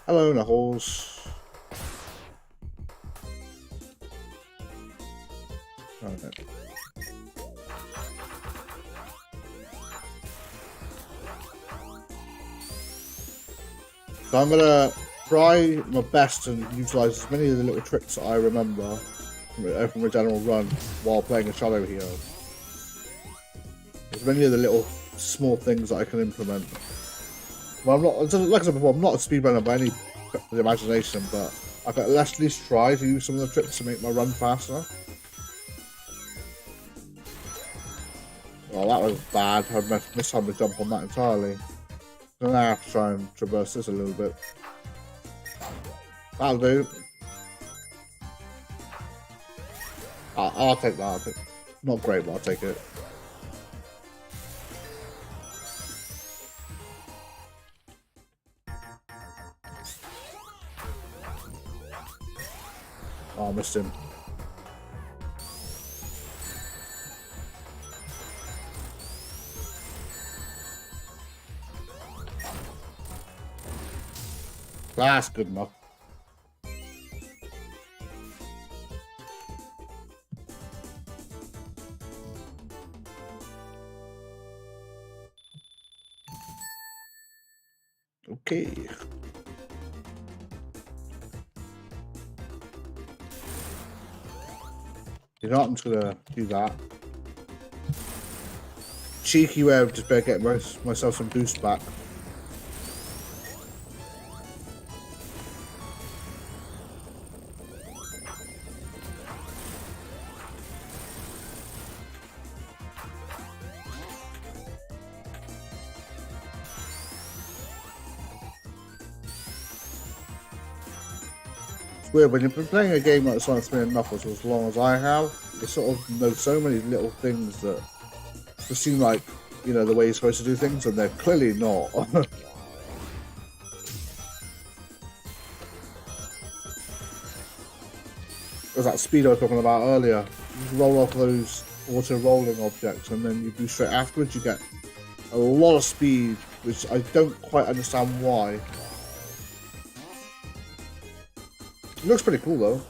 Hello, Knuckles. Oh, no. So I'm gonna try my best to utilize as many of the little tricks that I remember from a general run while playing a Shadow hero. As many of the little small things that I can implement. Well, I'm not, like I said before, I'm not a speedrunner by any the imagination, but I could at least try to use some of the tricks to make my run faster. Oh, that was bad. I missed time to jump on that entirely. So now I have to try and traverse this a little bit. That'll do. I'll take that. Not great, but I'll take it. Oh, I missed him. That's good enough. Okay. You know what? I'm just gonna do that. Cheeky way of just better get myself some boost back. Weird when you've been playing a game like Sonic 3 and Knuckles as long as I have, you sort of know so many little things that just seem like, you know, the way you're supposed to do things, and they're clearly not. There's that speed I was talking about earlier. You just roll off those auto-rolling objects, and then you do straight afterwards, you get a lot of speed, which I don't quite understand why. It looks pretty cool though.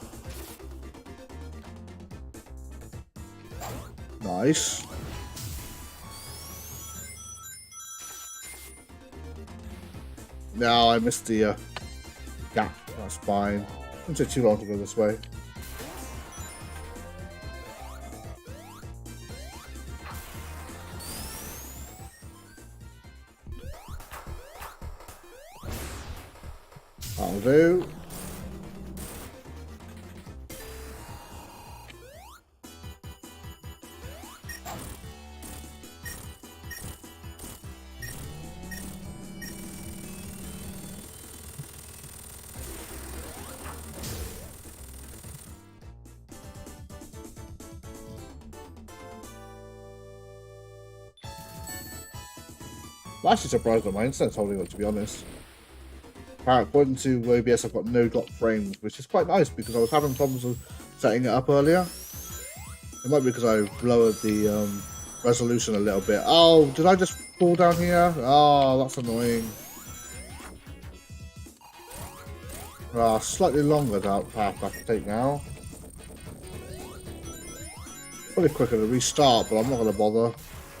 Nice. No, I missed the gap. That's fine. Didn't take too long to go this way. That'll do. I'm actually surprised by my internet's holding up, to be honest. According to OBS, I've got no dot frames, which is quite nice because I was having problems with setting it up earlier. It might be because I lowered the resolution a little bit. Oh, did I just fall down here? Oh, that's annoying. Slightly longer path I have to take now. Probably quicker to restart, but I'm not going to bother.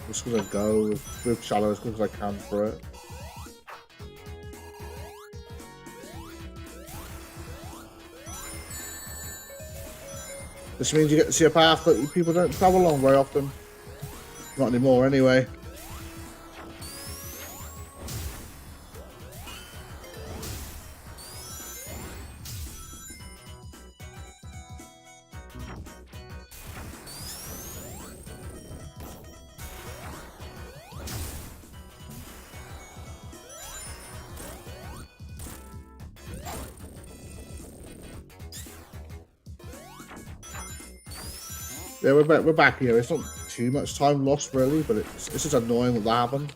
I'm just going to go with shallow as quick as I can for it. This means you get to see a path that people don't travel along very often. Not anymore, anyway. Yeah, we're back here. It's not too much time lost, really, but it's just annoying that happened.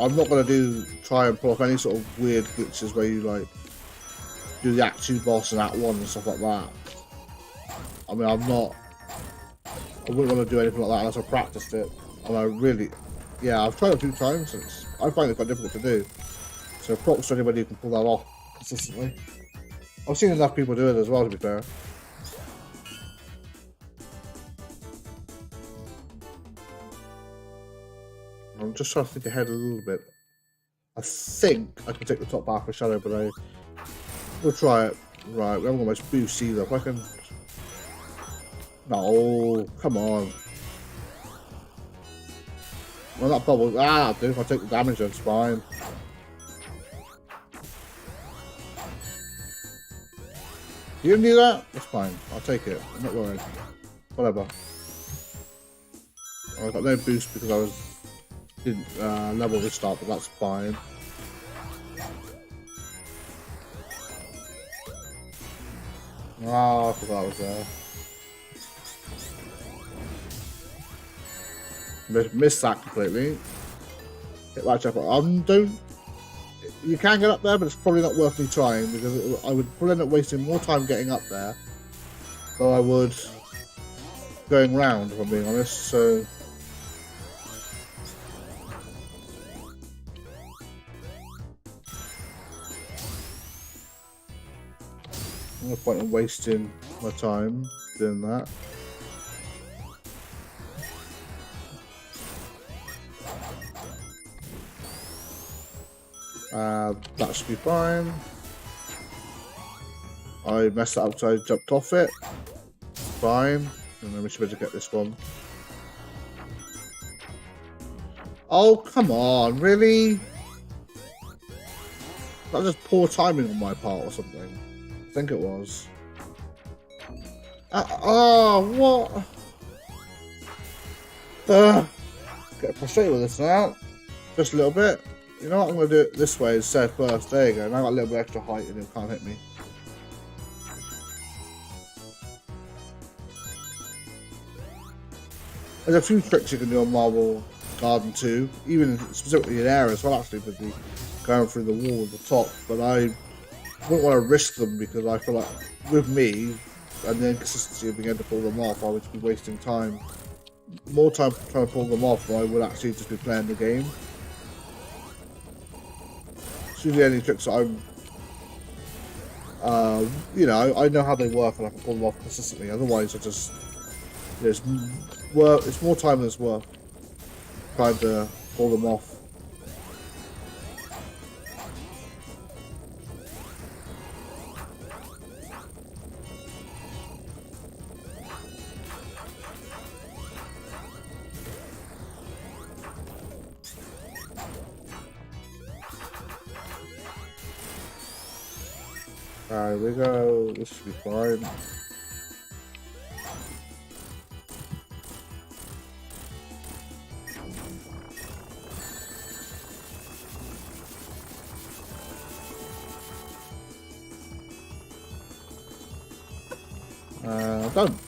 I'm not going to try and pull off any sort of weird glitches where you, like, do the Act 2 boss and Act 1 and stuff like that. I mean, I wouldn't want to do anything like that unless I practiced it. And I really, yeah, I've tried it a few times, and I find it quite difficult to do. So props to anybody who can pull that off consistently. I've seen enough people do it as well, to be fair. I'm just trying to think ahead a little bit. I think I can take the top half of Shadow, but we'll try it. Right, we haven't got much boost either. If I can... No, come on. Well, that bubble. Ah, dude, if I take the damage, then it's fine. You didn't do that? That's fine. I'll take it. I'm not worried. Whatever. I got no boost because I didn't level this start, but that's fine. Oh, I forgot I was there. Missed that completely. Hit that chopper. Don't. You can get up there, but it's probably not worth me trying because I would probably end up wasting more time getting up there than I would going round, if I'm being honest. So. No point in wasting my time doing that. That should be fine. I messed it up so I jumped off it. Fine. And then we should be able to get this one. Oh, come on, really? That's just poor timing on my part or something. I think it was. What? Get frustrated with this now. Just a little bit. You know what? I'm going to do it this way instead first. There you go. Now I got a little bit extra height and it can't hit me. There's a few tricks you can do on Marble Garden 2, even specifically in A.I.R as well, actually, with the going through the wall at the top. But I wouldn't want to risk them because I feel like with me and the inconsistency of being able to pull them off, I would be wasting time. More time trying to pull them off than I would actually just be playing the game. It's usually any tricks that I'm, you know, I know how they work and I can pull them off consistently. Otherwise, it's more time than it's worth trying to pull them off. Alright, we go. This should be fine. Done.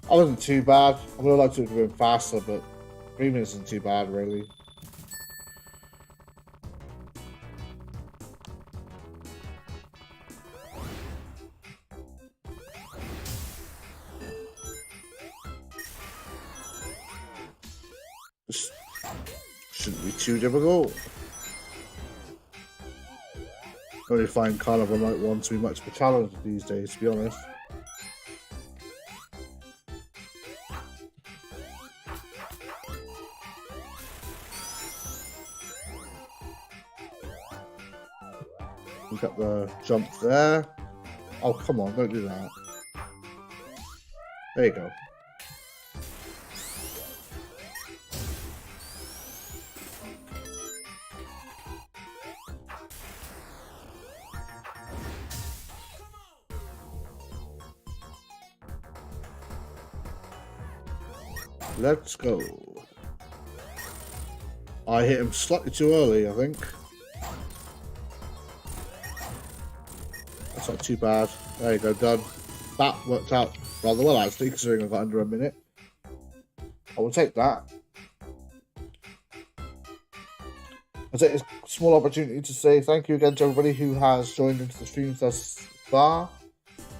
I wasn't too bad. I would have liked to have been faster, but 3 minutes isn't too bad, really. This shouldn't be too difficult. I don't really find Carnival Night 1 to be much of a challenge these days, to be honest. We got the jump there. Oh, come on, don't do that. There you go. Let's go. I hit him slightly too early, I think. That's not too bad. There you go, done. That worked out rather well, actually, considering I got under a minute. I will take that. I'll take this small opportunity to say thank you again to everybody who has joined into the streams thus far.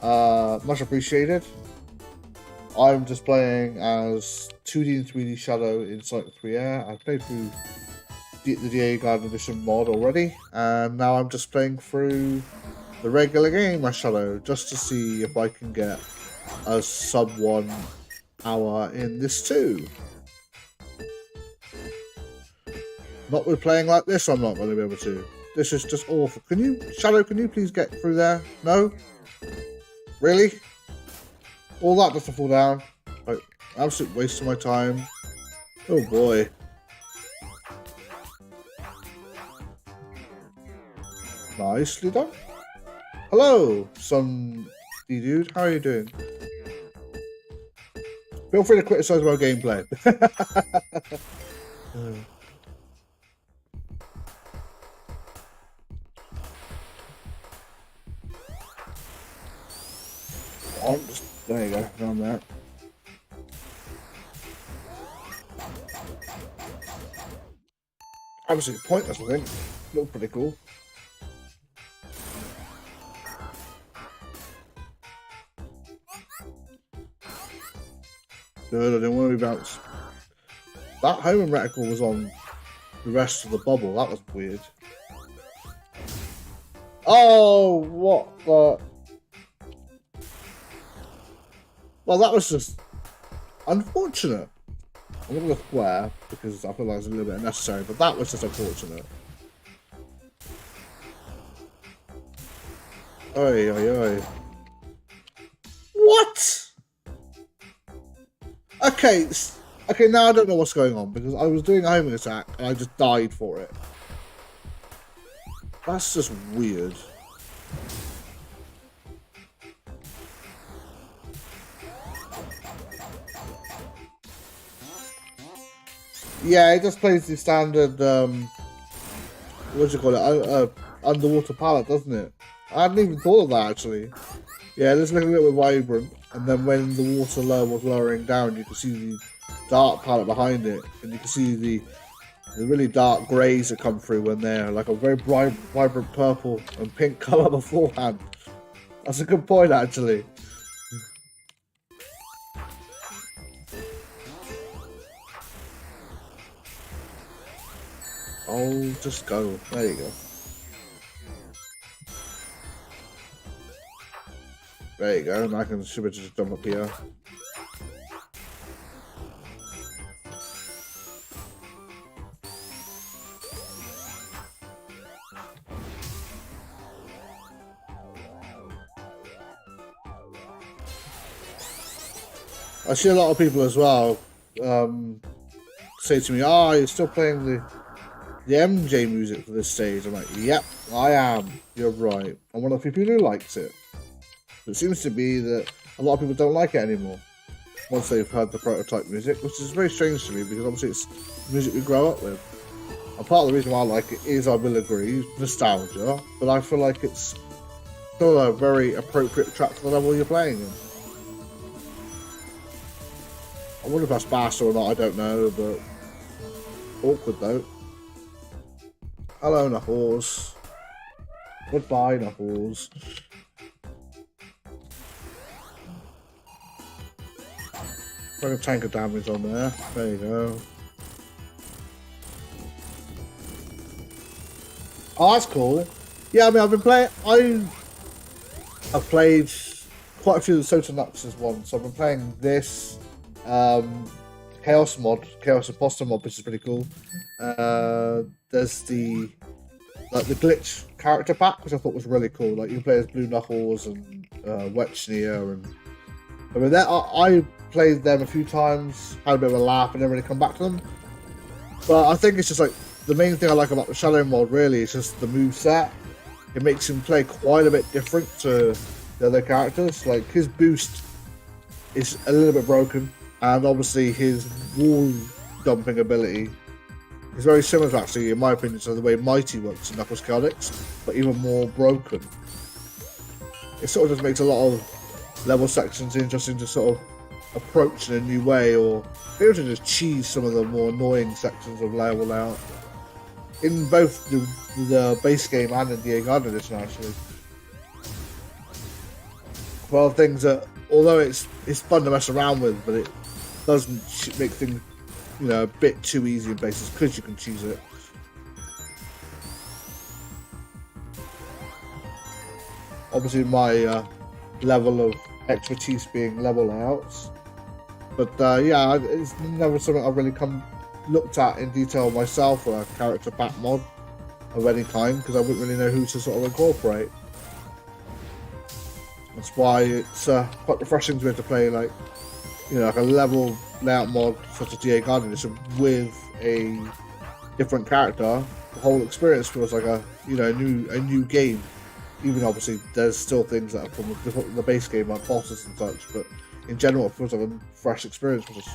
Much appreciated. I'm just playing as 2D and 3D Shadow in Sotaknuck 3 I've played through the A.I.R Garden Edition mod already, and now I'm just playing through the regular game as Shadow, just to see if I can get a sub 1 hour in this too. Not with playing like this, I'm not going to be able to. This is just awful. Can you, Shadow, can you please get through there? No? Really? All that just to fall down? Like, absolute waste of my time. Oh boy. Nicely done. Hello, some dude. How are you doing? Feel free to criticize my gameplay. There you go, down there. Absolutely pointless, I think. Looked pretty cool. Good, I didn't want to be bounced. That homing reticle was on the rest of the bubble. That was weird. Oh, what the... Well, that was just unfortunate. I'm going to swear because I feel like it's a little bit unnecessary, but that was just unfortunate. Oi, oi, oi. What? Okay, okay, now I don't know what's going on because I was doing a homing attack and I just died for it. That's just weird. Yeah, it just plays the standard, what do you call it, underwater palette, doesn't it? I hadn't even thought of that, actually. Yeah, let's make it a little bit vibrant, and then when the water level was lowering down, you can see the dark palette behind it, and you can see the really dark greys that come through when they're like a very bright, vibrant purple and pink colour beforehand. That's a good point, actually. Oh, just go. There you go. There you go, and I can should just jump up here. I see a lot of people as well say to me, "Oh, you're still playing the MJ music for this stage." I'm like, "Yep, I am. You're right. I'm one of the people who likes it." It seems to be that a lot of people don't like it anymore once they've heard the prototype music, which is very strange to me because obviously it's music we grow up with. And part of the reason why I like it is, I will agree, nostalgia, but I feel like it's still a very appropriate track for the level you're playing in. I wonder if that's faster or not, I don't know, but awkward though. Hello, Knuckles. Goodbye, Knuckles. Put a tank of damage on there. There you go. Oh, that's cool. Yeah, I mean, I've been playing. I've played quite a few of the Sotaknuck ones. So I've been playing this Chaos mod, Chaos Imposter mod, which is pretty cool. There's the glitch character pack, which I thought was really cool. Like you can play as Blue Knuckles and Wetchneer, and I mean, I played them a few times, had a bit of a laugh, and never really come back to them. But I think it's just like the main thing I like about the Shadow mod really is just the moveset. It makes him play quite a bit different to the other characters. Like his boost is a little bit broken, and obviously his wall dumping ability is very similar, actually, in my opinion, to the way Mighty works in Knuckles Chaotix, but even more broken. It sort of just makes a lot of level sections interesting to sort of approach in a new way, or be able to just cheese some of the more annoying sections of level layout in both the base game and in the A.I.R edition, actually. Well, things that, although it's fun to mess around with, but it doesn't make things, you know, a bit too easy in places because you can choose it. Obviously, my level of expertise being level layouts, but yeah, it's never something I've really looked at in detail myself, or a character pack mod of any kind, because I wouldn't really know who to sort of incorporate. That's why it's quite refreshing to be able to play like, you know, like a level layout mod such as DA Garden Edition with a different character. The whole experience feels like a, you know, a new game. Even obviously there's still things that are from the base game like bosses and such, but in general it feels like a fresh experience, which is,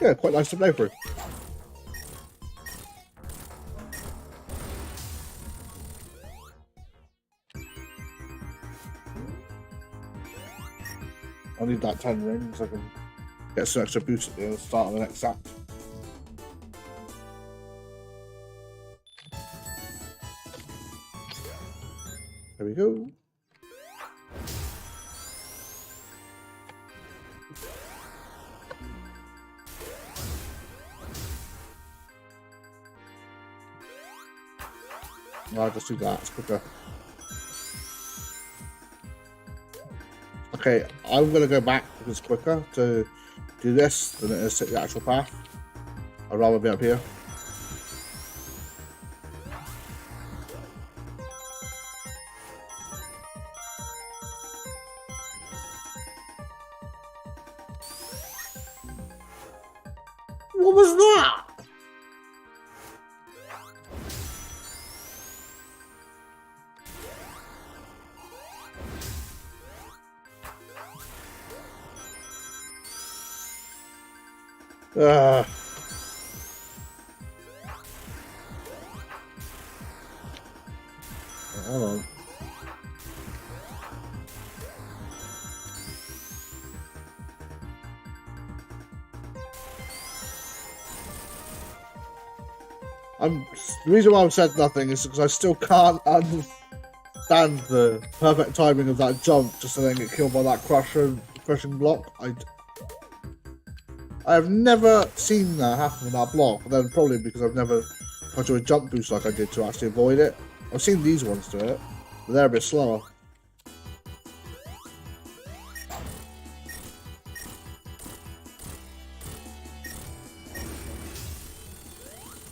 yeah, quite nice to play through. I need that 10 rings so I can get some extra boost at the start of the next act. There we go. I'll just do that, it's quicker. Okay, I'm going to go back because it's quicker to do this than it is to take the actual path. I'd rather be up here. What was that? Hold on. The reason why I've said nothing is because I still can't understand the perfect timing of that jump just to then get killed by that crushing block. I have never seen that happen with that block, but then probably because I've never tried to do a jump boost like I did to actually avoid it. I've seen these ones do it, but they're a bit slower.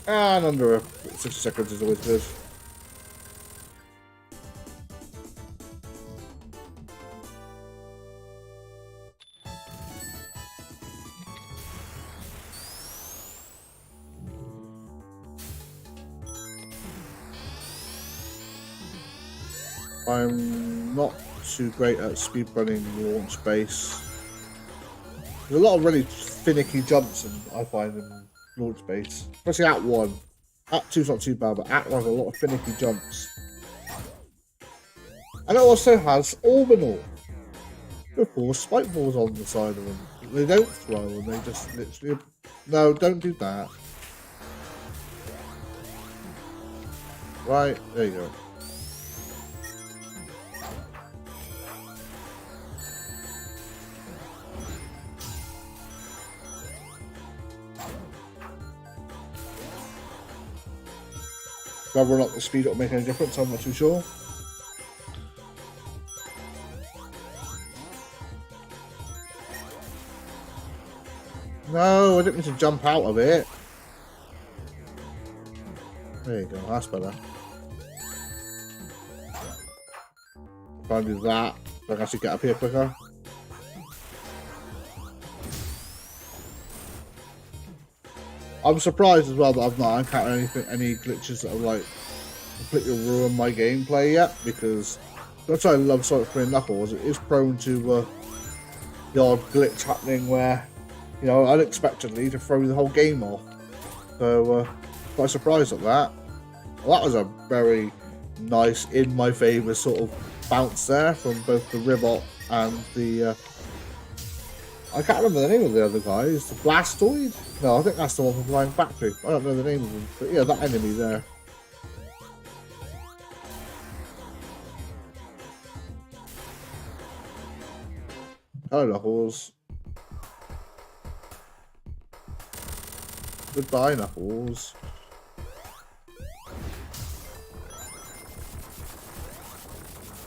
And under 60 seconds is always good. I'm not too great at speedrunning launch base. There's a lot of really finicky jumps I find in launch base, especially Act 1. Act 2's not too bad, but Act 1 has a lot of finicky jumps. And it also has Orbital. Of course, spike balls on the side of them. They don't throw, and they just literally... No, don't do that. Right, there you go. Whether or not the speed will make any difference, I'm not too sure. No, I didn't mean to jump out of it. There you go, that's better. If I do that, I can actually get up here quicker. I'm surprised as well that I've not encountered any glitches that have like completely ruined my gameplay yet, because that's why I love Sonic 3 and Knuckles. It is prone to the odd glitch happening where, you know, unexpectedly to throw the whole game off. So quite surprised at that. Well, that was a very nice, in my favour sort of bounce there from both the Ribot and the I can't remember the name of the other guy. Is the Blastoid? No, I think that's the one from Flying Factory. I don't know the name of him, but yeah, that enemy there. Hello, Knuckles. Goodbye, Knuckles.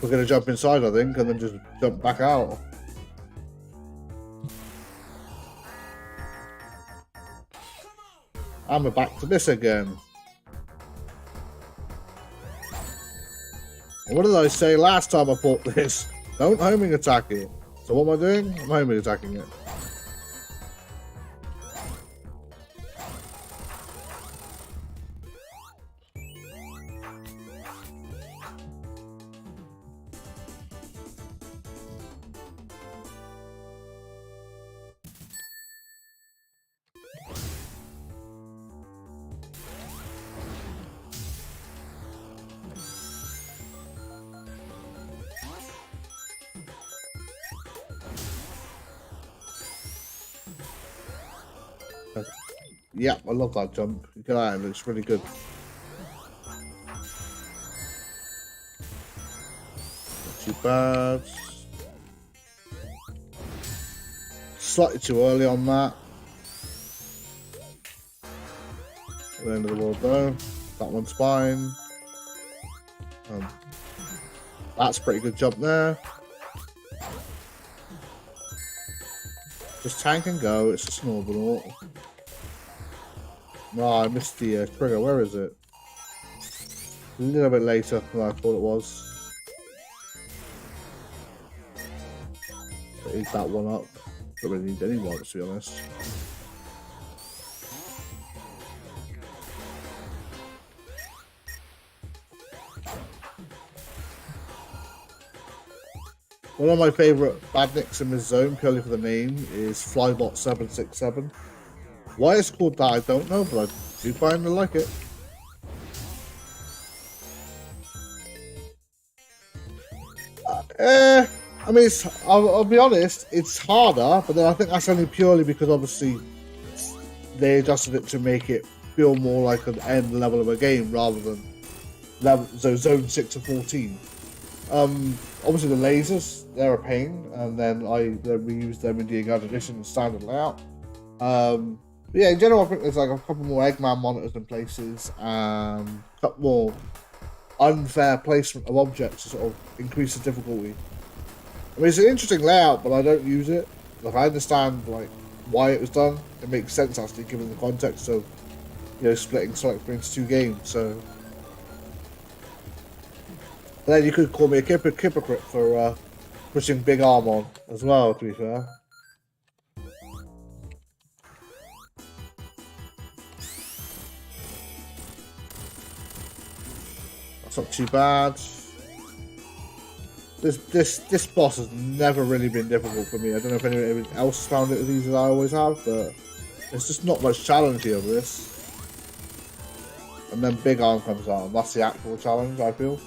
We're gonna jump inside, I think, and then just jump back out. And we're back to this again. What did I say last time I bought this? Don't homing attack it. So what am I doing? I'm homing attacking it. Yeah, I love that jump. Get out, it looks really good. Not too bad. Slightly too early on that. At the end of the world though. That one's fine. That's a pretty good jump there. Just tank and go, it's a snowball. No, I missed the trigger. Where is it? A little bit later than I thought it was. Eat that one up. Don't really need any more, to be honest. One of my favourite badniks in this zone, purely for the name, is Flybot767. Why it's called that, I don't know, but I do find I like it. I mean, I'll be honest, it's harder, but then I think that's only purely because obviously they adjusted it to make it feel more like an end level of a game rather than zone 6 or 14. Obviously the lasers, they're a pain, and then we use them in the A.I.R edition standard layout. But yeah, in general, I think there's like a couple more Eggman monitors in places, and a couple more unfair placement of objects to sort of increase the difficulty. I mean, it's an interesting layout, but I don't use it. Like, I understand like why it was done. It makes sense actually, given the context of splitting Sonic 3 into 2 games. So then you could call me a hypocrite for pushing Big Arm on as well. To be fair. That's not too bad. This boss has never really been difficult for me. I don't know if anyone else found it as easy as I always have, but there's just not much challenge here with this. And then Big Arm comes out, and that's the actual challenge, I feel.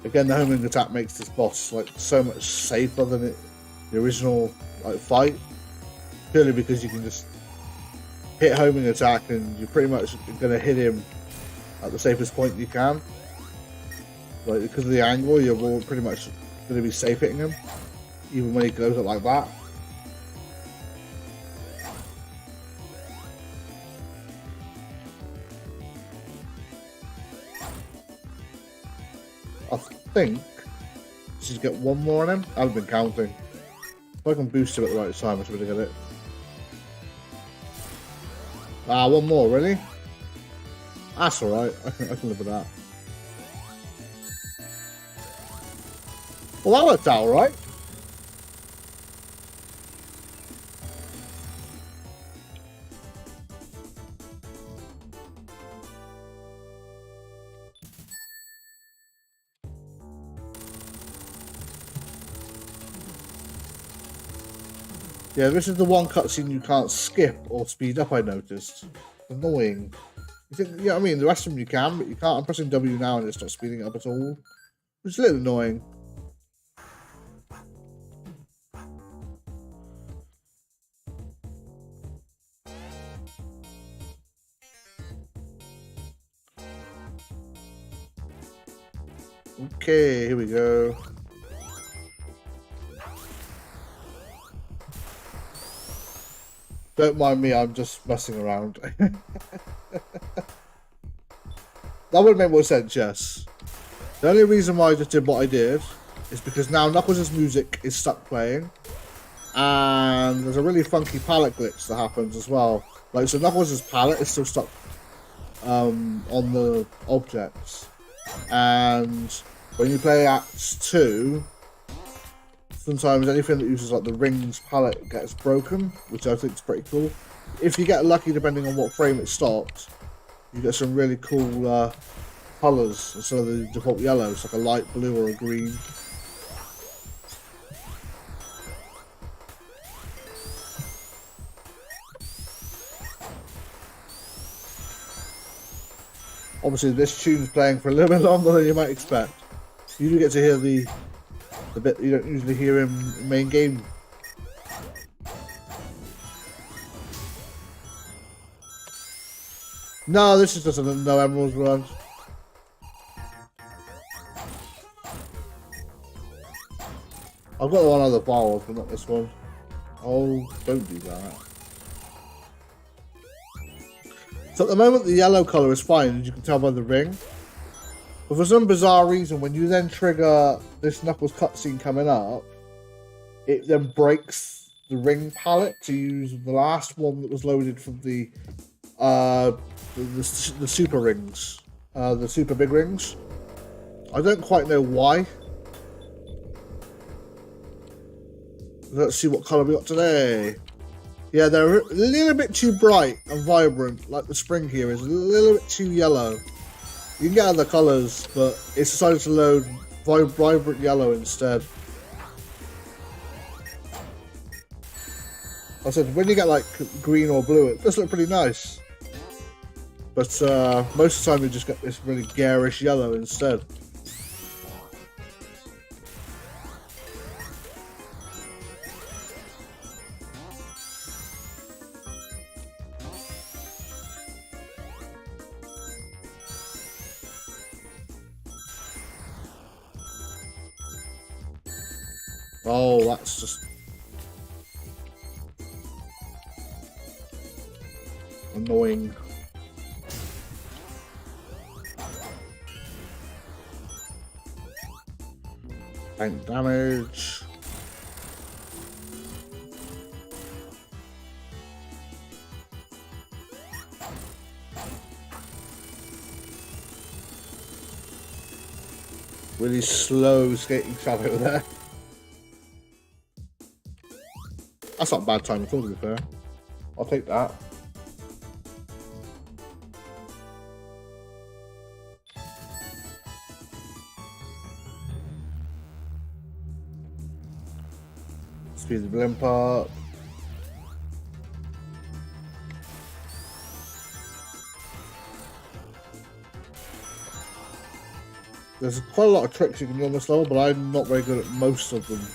Again, the homing attack makes this boss like so much safer than the original fight, purely because you can just hit homing attack and you're pretty much going to hit him at the safest point you can. Like, because of the angle, you're all pretty much going to be safe hitting him, even when he goes up like that. I think I should get one more on him. I've been counting. If I can boost him at the right time, I should be able to get it. Ah, one more, really? That's alright. I can live with that. Well, that worked out alright. Yeah, this is the one cutscene you can't skip or speed up, I noticed. Annoying. You think, yeah, I mean, the rest of them you can, but you can't. I'm pressing W now and it's not speeding it up at all. Which is a little annoying. Okay, here we go. Don't mind me, I'm just messing around. That would make more sense, yes. The only reason why I just did what I did is because now Knuckles' music is stuck playing, and there's a really funky palette glitch that happens as well. Like, so Knuckles' palette is still stuck on the objects, and when you play Acts 2, sometimes anything that uses like the rings palette gets broken, which I think is pretty cool. If you get lucky, depending on what frame it stops, you get some really cool colours instead of the default yellow. It's like a light blue or a green. Obviously, this tune's playing for a little bit longer than you might expect. You do get to hear the bit that you don't usually hear in main game. No, this is just a no emeralds run. I've got one other bars, but not this one. Oh, don't do that. So at the moment, the yellow colour is fine, as you can tell by the ring. But for some bizarre reason, when you then trigger this Knuckles cutscene coming up, it then breaks the palette to use the last one that was loaded from the super rings, the super big rings. I don't quite know why. Let's see what colour we got today. Yeah, they're a little bit too bright and vibrant, like the spring here is a little bit too yellow. You can get other colours, but it's decided to load vibrant yellow instead. I said, when you get like green or blue, it does look pretty nice. But most of the time you just get this really garish yellow instead. Oh, that's just annoying. Tank damage. Really slow skating shadow there. That's not a bad time at all, to be fair. I'll take that. Speed the blimp up. There's quite a lot of tricks you can do on this level, but I'm not very good at most of them,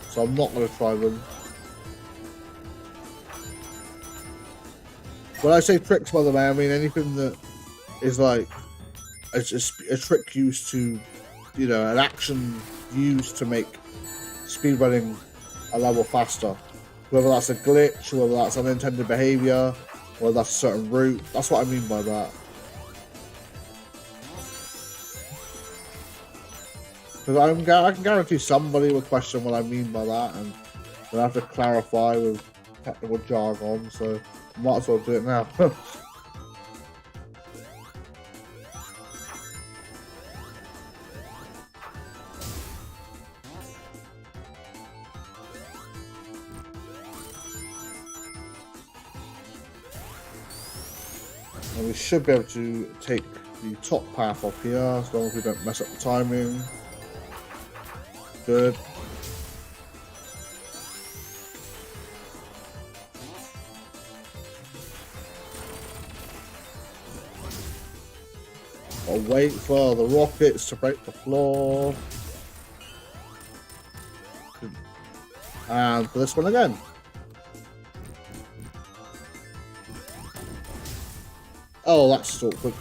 so I'm not going to try them. When I say tricks, by the way, I mean anything that is like a trick used to, you know, an action used to make speedrunning a level faster. Whether that's a glitch, whether that's unintended behavior, or that's a certain route. That's what I mean by that. Because I can guarantee somebody will question what I mean by that, and they'll have to clarify with technical jargon, so might as well do it now. And we should be able to take the top path off here, as long as we don't mess up the timing. Good. I'll wait for the rockets to break the floor. And for this one again. Oh, that's awkward.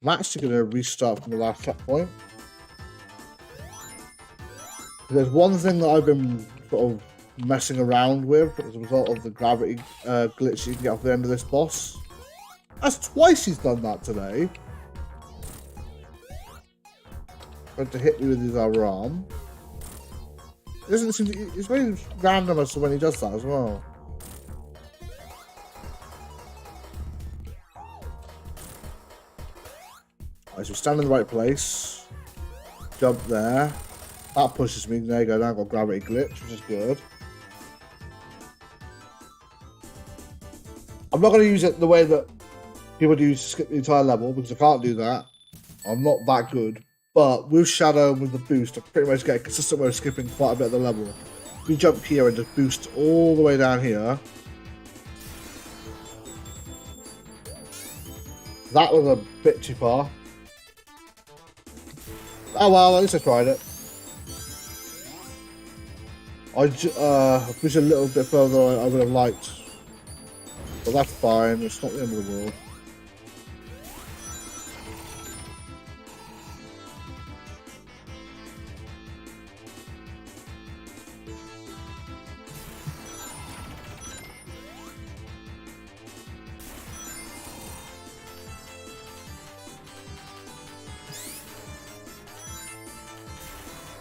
I'm actually going to restart from the last checkpoint. There's one thing that I've been sort of messing around with as a result of the gravity glitch you can get off the end of this boss. That's twice he's done that today. Tried to hit me with his other arm. It doesn't seem to, it's very random as to when he does that as well. Alright, so stand in the right place. Jump there. That pushes me. There you go. Now I've got gravity glitch, which is good. I'm not going to use it the way that people do to skip the entire level, because I can't do that. I'm not that good. But with Shadow and with the boost, I pretty much get a consistent way of skipping quite a bit of the level. If you jump here and just boost all the way down here. That was a bit too far. Oh well, at least I tried it. I pushed a little bit further than I would have liked. But that's fine, it's not the end of the world.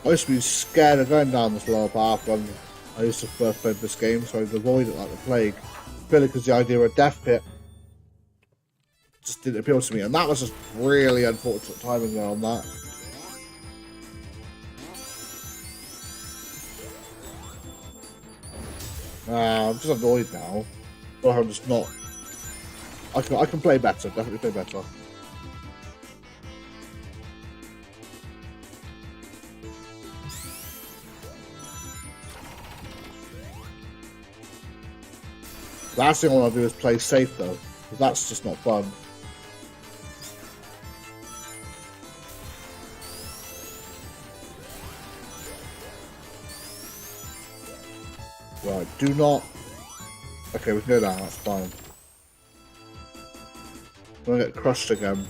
I used to be scared of going down this lower path when I used to first play this game, so I'd avoid it like the plague. Purely because the idea of a death pit just didn't appeal to me, and that was just really unfortunate timing there on that. I'm just annoyed now. Or I'm just not. I can play better, definitely play better. Last thing I want to do is play safe though, because that's just not fun. Right, do not. Okay, we can go down, that's fine. I'm gonna get crushed again.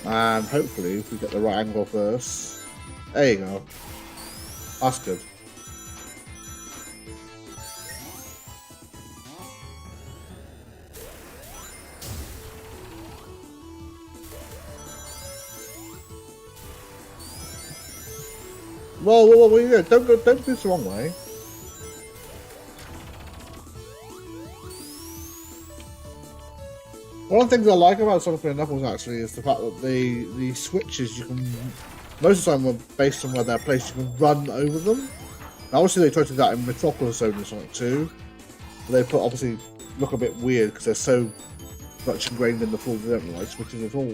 And hopefully, if we get the right angle first. There you go. That's good. Whoa, what are you doing? Don't do this the wrong way. One of the things I like about Sotaknuck Knuckles actually is the fact that the switches you can, most of the time, are based on where they're placed, you can run over them. Now, obviously, they tried to do that in Metropolis over in Sonic 2. They put obviously look a bit weird because they're so much ingrained in the floor they don't like switches at all.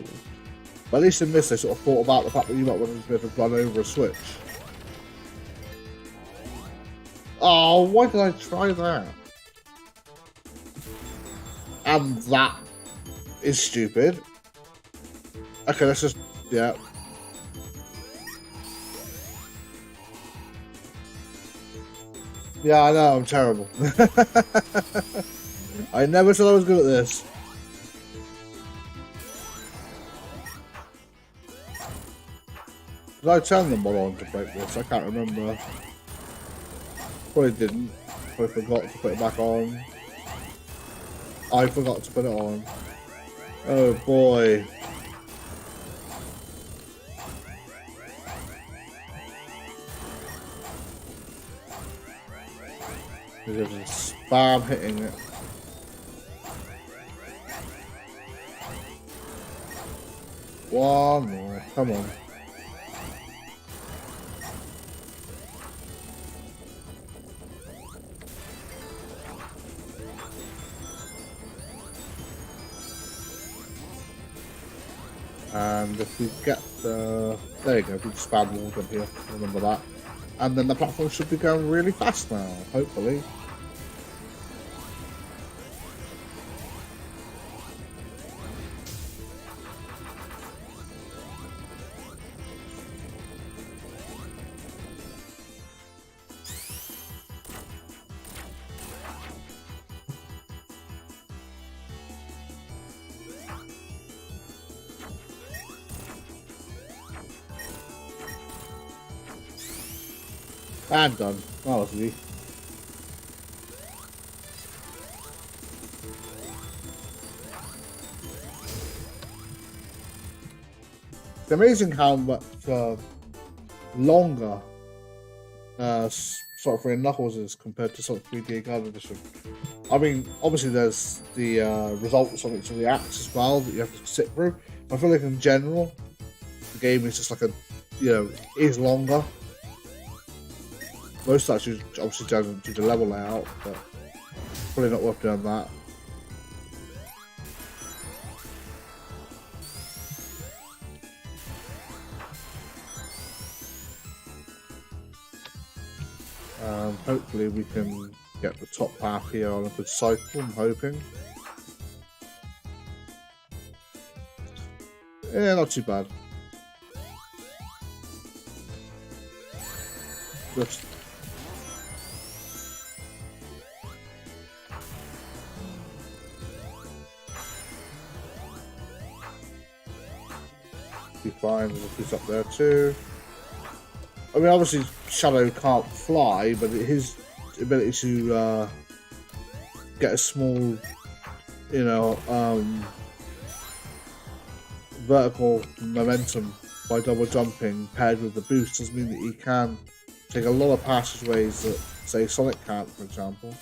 But at least in this, they sort of thought about the fact that you might want to be able to run over a switch. Oh, why did I try that? And that is stupid. Okay, let's just, yeah. Yeah, I know, I'm terrible. I never said I was good at this. Did I turn the mod on to break this? I can't remember. Probably didn't. Probably forgot to put it back on. I forgot to put it on. Oh boy. There's just spam hitting it. One more. Come on. And if we get the... There you go, we just spam walls up here, remember that. And then the platform should be going really fast now, hopefully. And done. That was easy. It's amazing how much longer Sonic 3 and Knuckles is compared to Sonic 3D Garden Edition. I mean, obviously there's the results on each of the acts as well that you have to sit through. I feel like in general, the game is just like a, is longer. Most of that's obviously down to the level layout, but probably not worth doing that. Hopefully we can get the top half here on a good cycle, I'm hoping. Yeah, not too bad. Just be fine, there's a piece up there too. I mean, obviously Shadow can't fly, but his ability to get a small, vertical momentum by double jumping paired with the boost does mean that he can take a lot of passageways that, say, Sonic can't, for example.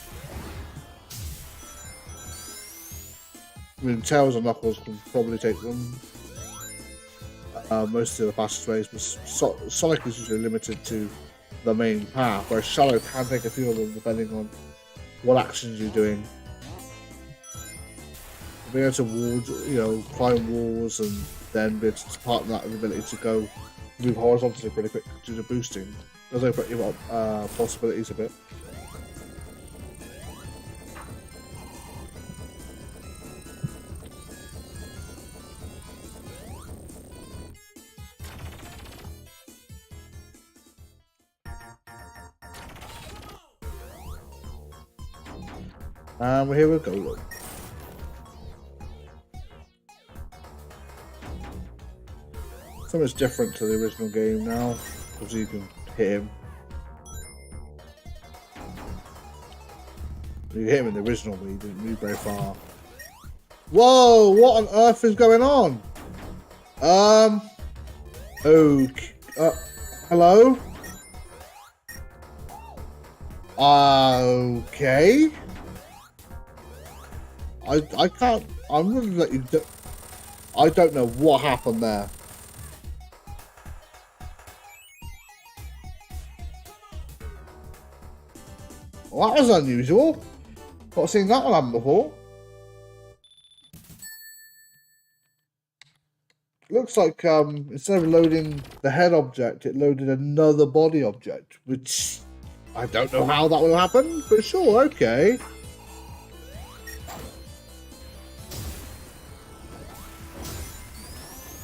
I mean, Tails and Knuckles can probably take them. Most of the passageways, but Sonic is usually limited to the main path, whereas Shadow can take a few of them depending on what actions you're doing. Being able to walls, climb walls, and then be able to partner that with the ability to move horizontally pretty quick due to boosting does open up possibilities a bit. And here we go, look. So much different to the original game now, because you can hit him. You hit him in the original, but he didn't move very far. Whoa! What on earth is going on? Okay. Hello? Okay. I can't. I'm gonna let you. I don't know what happened there. Well, that was unusual. Not seen that one happen before. Looks like instead of loading the head object, it loaded another body object, which I don't know how that will happen, but sure, okay.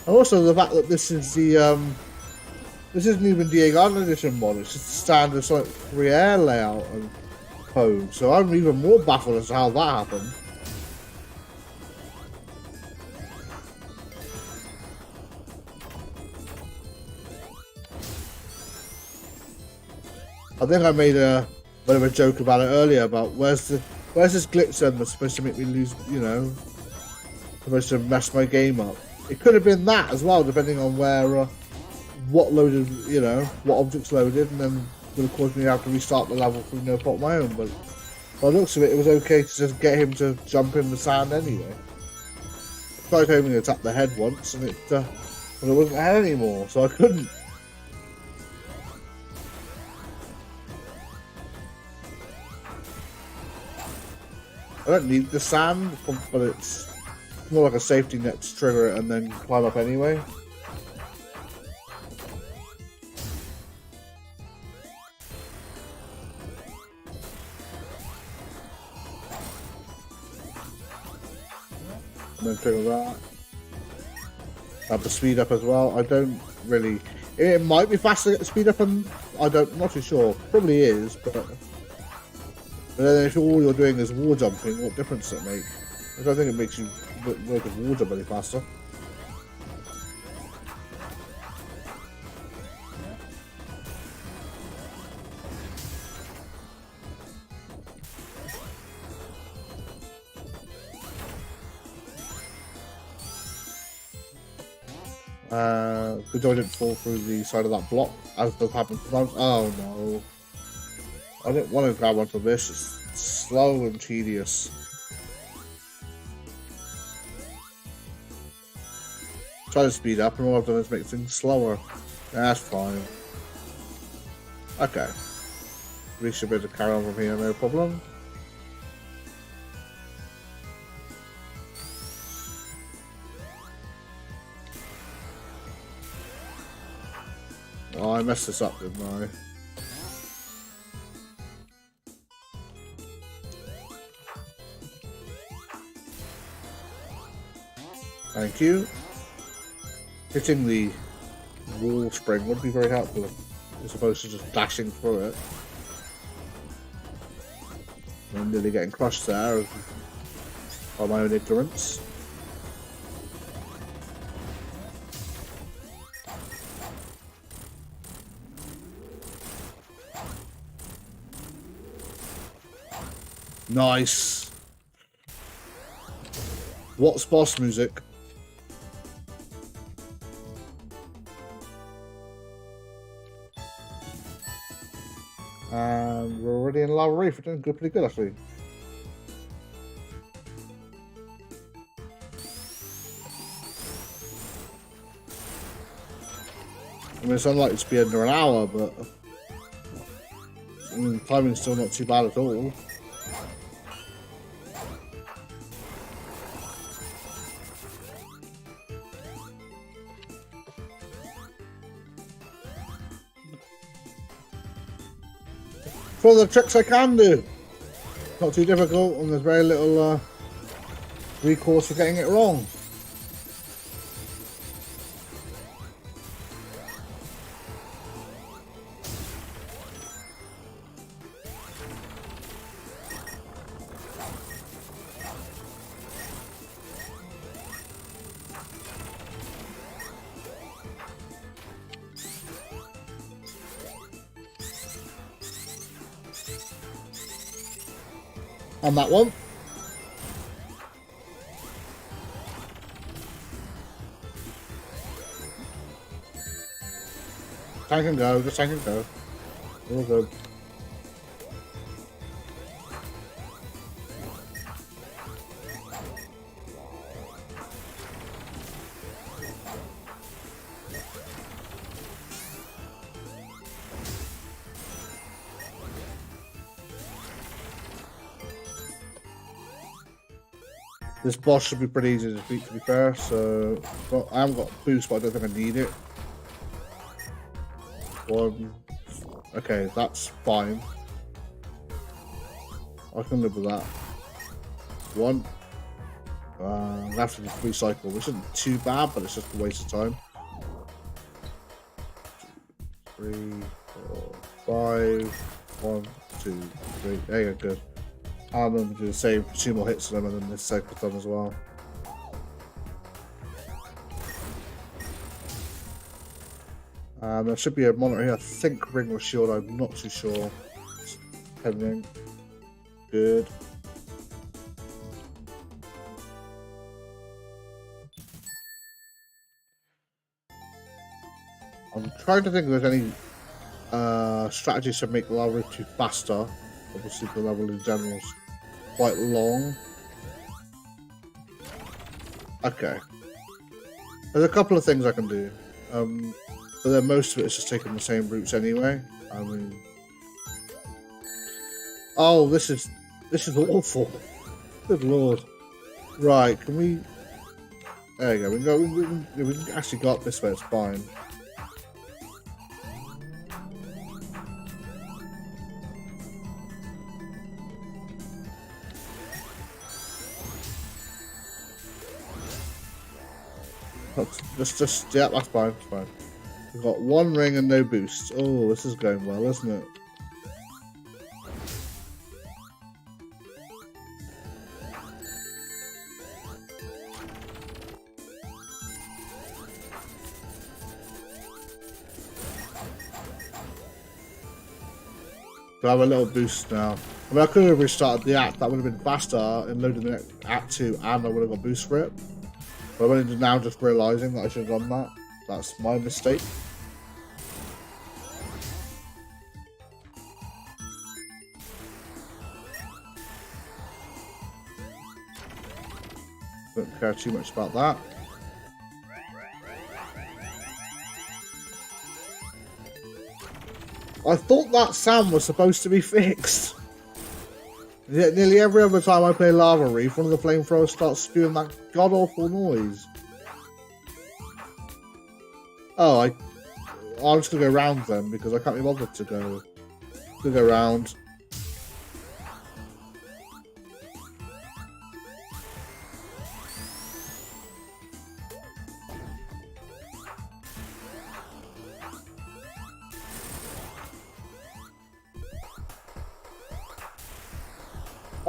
And also the fact that this is the this isn't even the A.I.R edition mod, it's just the standard Sonic 3 A.I.R layout and code, so I'm even more baffled as to how that happened. I think I made a bit of a joke about it earlier about where's this glitch then that's supposed to make me lose, supposed to mess my game up. It could have been that as well, depending on where, what loaded, what objects loaded, and then would have caused me to have to restart the level through no fault of my own. But by the looks of it, it was okay to just get him to jump in the sand anyway. I tried hoping to tap the head once, and but it wasn't a head anymore, so I couldn't. I don't need the sand, but it's more like a safety net to trigger it and then climb up anyway. And then trigger that. Have the speed up as well. I don't really. It might be faster to get the speed up, and I'm not too sure. Probably is, but then if all you're doing is wall jumping, what difference does it make? I don't think it makes you work of wall jump any faster. Good job I didn't fall through the side of that block, as does happen sometimes. Oh no. I didn't want to grab onto this, it's slow and tedious. Try to speed up, and all I've done is make things slower. That's fine. Okay. We should be able to carry on from here, no problem. Oh, I messed this up, didn't I? Thank you. Hitting the wall spring would be very helpful as opposed to just dashing through it. I'm nearly getting crushed there by my own ignorance. Nice. What's boss music? And we're already in Lava Reef. We're doing pretty good, actually. I mean, it's unlikely to be under an hour, but I mean, timing's still not too bad at all. For the tricks I can do. Not too difficult, and there's very little recourse for getting it wrong. On that one. Tank and go, just tank and go. All good. This boss should be pretty easy to defeat, to be fair, so I haven't got a boost, but I don't think I need it. One. Okay, that's fine. I can live with that. One. I have to just recycle, which isn't too bad, but it's just a waste of time. 2, 3, 4, 5. 1, 2, 3. There you go, good. I'm going to do the same, 2 more hits of them, and then this cycle's done as well. There should be a monitor here. I think ring or shield, I'm not too sure. Pen ring. Good. I'm trying to think if there's any strategies to make the lava Reef faster. Obviously the level in general is quite long. Okay. There's a couple of things I can do. But then most of it is just taking the same routes anyway. I mean, oh, this is awful. Good lord. Right, can we? There you go. We can actually go up this way. It's fine. Just yeah, that's fine. That's fine. We've got 1 ring and no boost. Oh, this is going well, isn't it? So I have a little boost now. I mean, I could have restarted the act. That would have been faster in loading the act 2, and I would have got boost for it. But I'm only now just realising that I should have done that. That's my mistake. Don't care too much about that. I thought that sound was supposed to be fixed. Yet nearly every other time I play Lava Reef, one of the flamethrowers starts spewing that god-awful noise. Oh, I'm just gonna go around them because I can't be bothered to go around.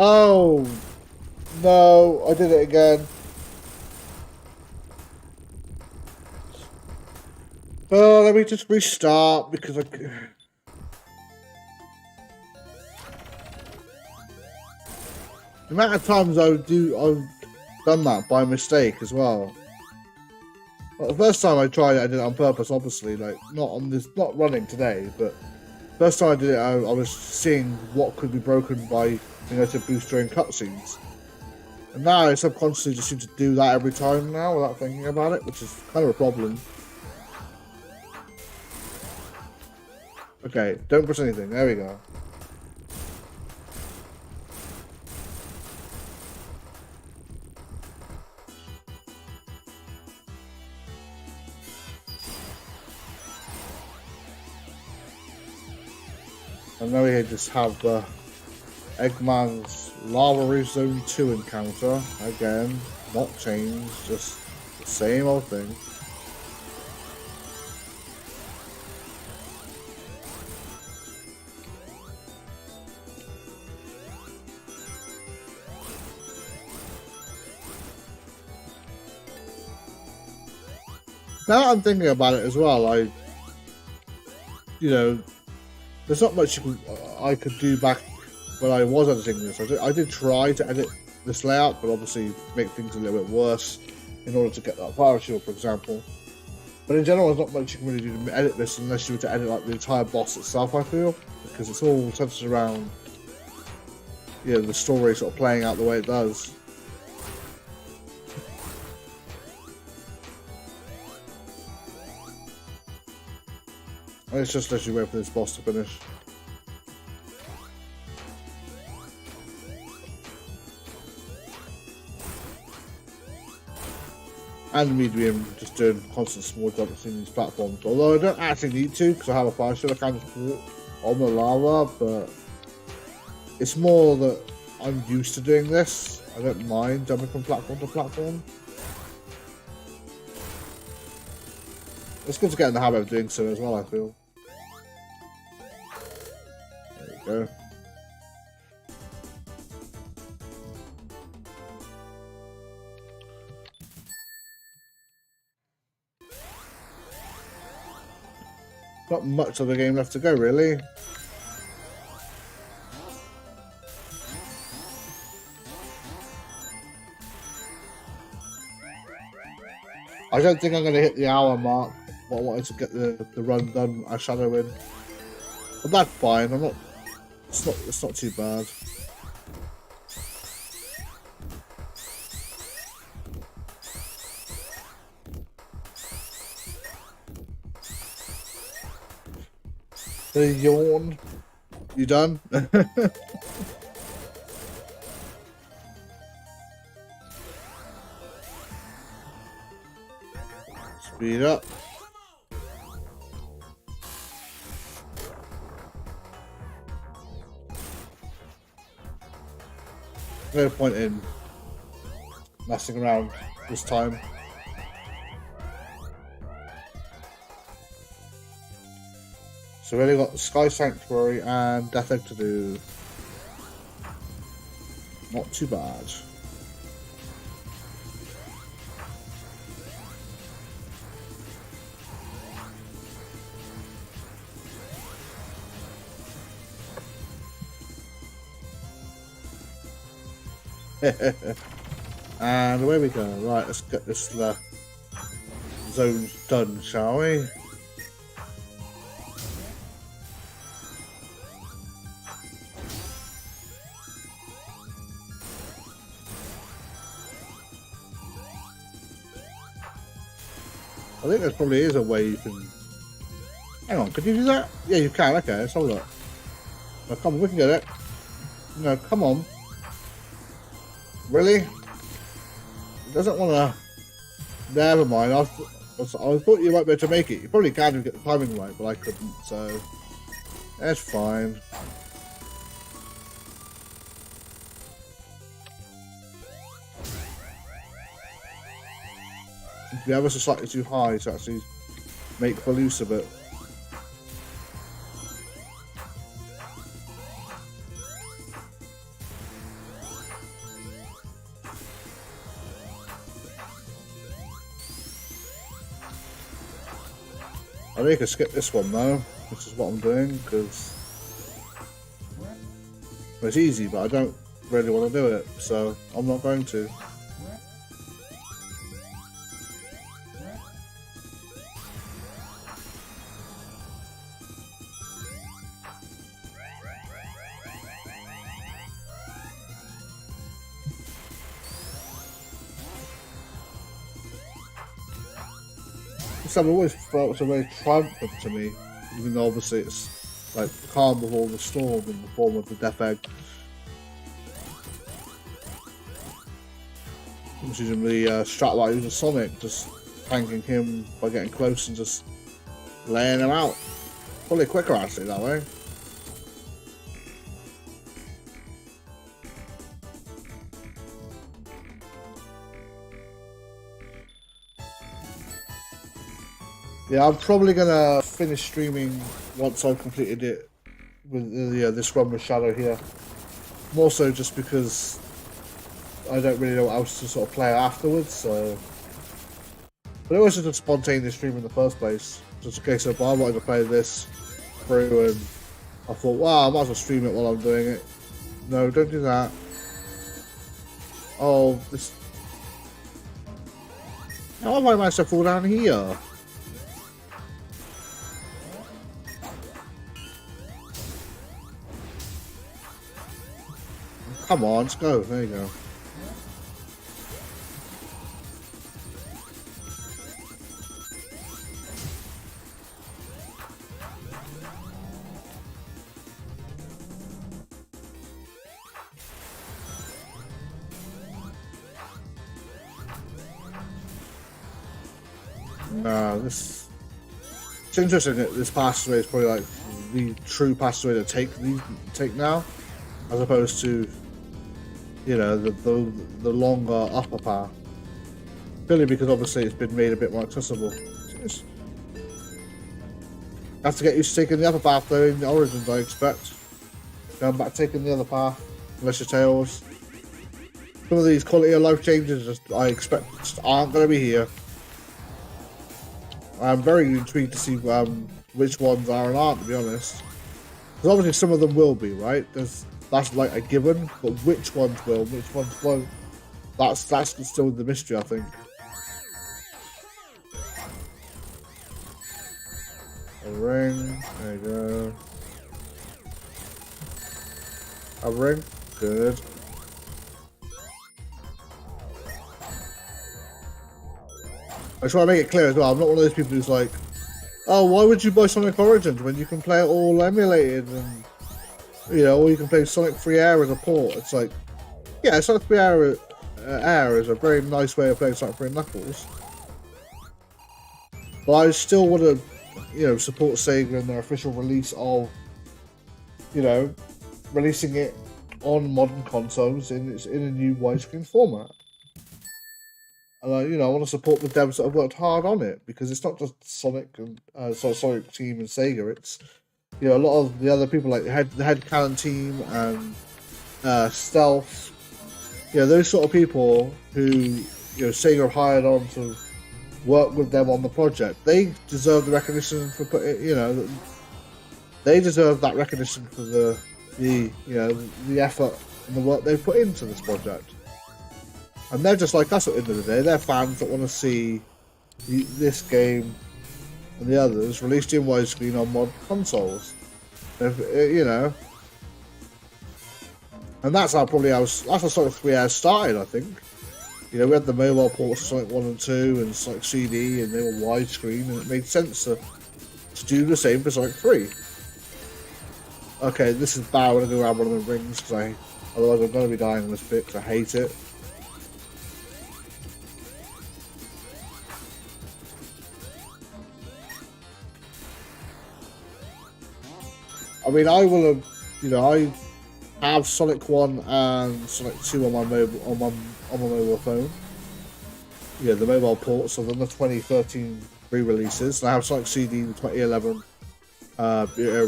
Oh no, I did it again. Oh, let me just restart because I. The amount of times I've done that by mistake as well. Well, the first time I tried it, I did it on purpose, obviously, like not running today, but first time I did it, I was seeing what could be broken by being able to boost during cutscenes. And now I subconsciously just seem to do that every time now without thinking about it, which is kind of a problem. Okay, don't push anything. There we go. And now we just have the Eggman's Lava Reef Zone 2 encounter. Again, not changed, just the same old thing. Now I'm thinking about it as well, there's not much I could do back when I was editing this. I did try to edit this layout, but obviously make things a little bit worse in order to get that fire shield, for example. But in general, there's not much you can really do to edit this unless you were to edit like the entire boss itself, I feel, because it's all centered around, the story sort of playing out the way it does. And it's just literally wait for this boss to finish. And me being just doing constant small jumps in these platforms. Although I don't actually need to because I have a fire shield, I can just walk on the lava, but it's more that I'm used to doing this. I don't mind jumping from platform to platform. It's good to get in the habit of doing so as well, I feel. There we go. Not much of the game left to go, really. I don't think I'm going to hit the hour mark, but I wanted to get the run done as Shadow in. But that's fine, it's not too bad. The yawn. You done? Speed up. No point in messing around this time. So we only got Sky Sanctuary and Death Egg to do. Not too bad. And away we go. Right, let's get this zones done, shall we? I think there probably is a way you can... Hang on, could you do that? Yeah, you can. Okay, let's have a look. No, come on, we can get it. No, come on. Really? It doesn't want to... Never mind. I thought you might be able to make it. You probably can if you get the timing right, but I couldn't, so... That's fine. The others are slightly too high to actually make full use of it. I think I can skip this one though, which is what I'm doing, because it's easy, but I don't really want to do it, so I'm not going to. I've always felt so very triumphant to me, even though obviously it's like calm before the storm in the form of the Death Egg. I'm just using the strat like using Sonic, just tanking him by getting close and just laying him out. Probably quicker actually that way. Yeah, I'm probably gonna finish streaming once I've completed it with this run with Shadow here. More so just because I don't really know what else to sort of play afterwards, so... But it was just a spontaneous stream in the first place. Just in case I wanted to play this through and I thought, wow, I might as well stream it while I'm doing it. No, don't do that. Oh, this... How have I managed to fall down here? Come on, let's go. There you go. Nah, this... It's interesting that this passageway is probably like the true passageway to take now, as opposed to, you know, the longer upper path. Purely because obviously it's been made a bit more accessible. Have to get used to taking the upper path though in the Origins, I expect. Going back taking the other path, unless your Tails. Some of these quality of life changes I expect just aren't going to be here. I'm very intrigued to see which ones are and aren't, to be honest. Because obviously some of them will be, right? That's like a given, but which ones will, which ones won't, that's still the mystery, I think. A ring, there you go. A ring, good. I just want to make it clear as well, I'm not one of those people who's like, oh, why would you buy Sonic Origins when you can play it all emulated and, you know, or you can play Sonic 3 A.I.R as a port. It's like, yeah, Sonic 3 A.I.R is a very nice way of playing Sonic 3 Knuckles. But I still want to, you know, support Sega in their official release of, you know, releasing it on modern consoles in a new widescreen format. And I want to support the devs that have worked hard on it, because it's not just Sonic and Sonic Team and Sega. It's, you know, a lot of the other people like the Head Cannon Team and Stealth. You know, those sort of people who, you know, Sega have hired on to work with them on the project. They deserve the recognition for putting, you know, they deserve that recognition for the effort and the work they've put into this project. And they're just like us at the end of the day. They're fans that want to see, this game and the others released in widescreen on mod consoles. If, you know, and that's how That's how Sonic 3 started, I think. You know, we had the mobile ports of Sonic 1 and 2 and Sonic CD, and they were widescreen, and it made sense to do the same for Sonic 3. Okay, this is bad. I'm going to go grab one of the rings, because otherwise I'm going to be dying in this bit, because I hate it. I mean, I will have, you know, I have Sonic 1 and Sonic 2 on my mobile phone. Yeah, the mobile ports of them, the 2013 re-releases. And I have Sonic CD, the 2011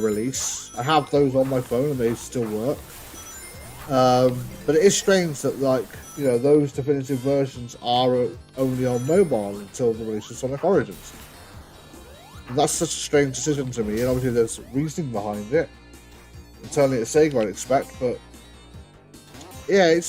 release. I have those on my phone and they still work. But it is strange that, like, you know, those definitive versions are only on mobile until the release of Sonic Origins. And that's such a strange decision to me, and obviously there's reasoning behind it. Internally at Sega, I'd expect, but yeah, it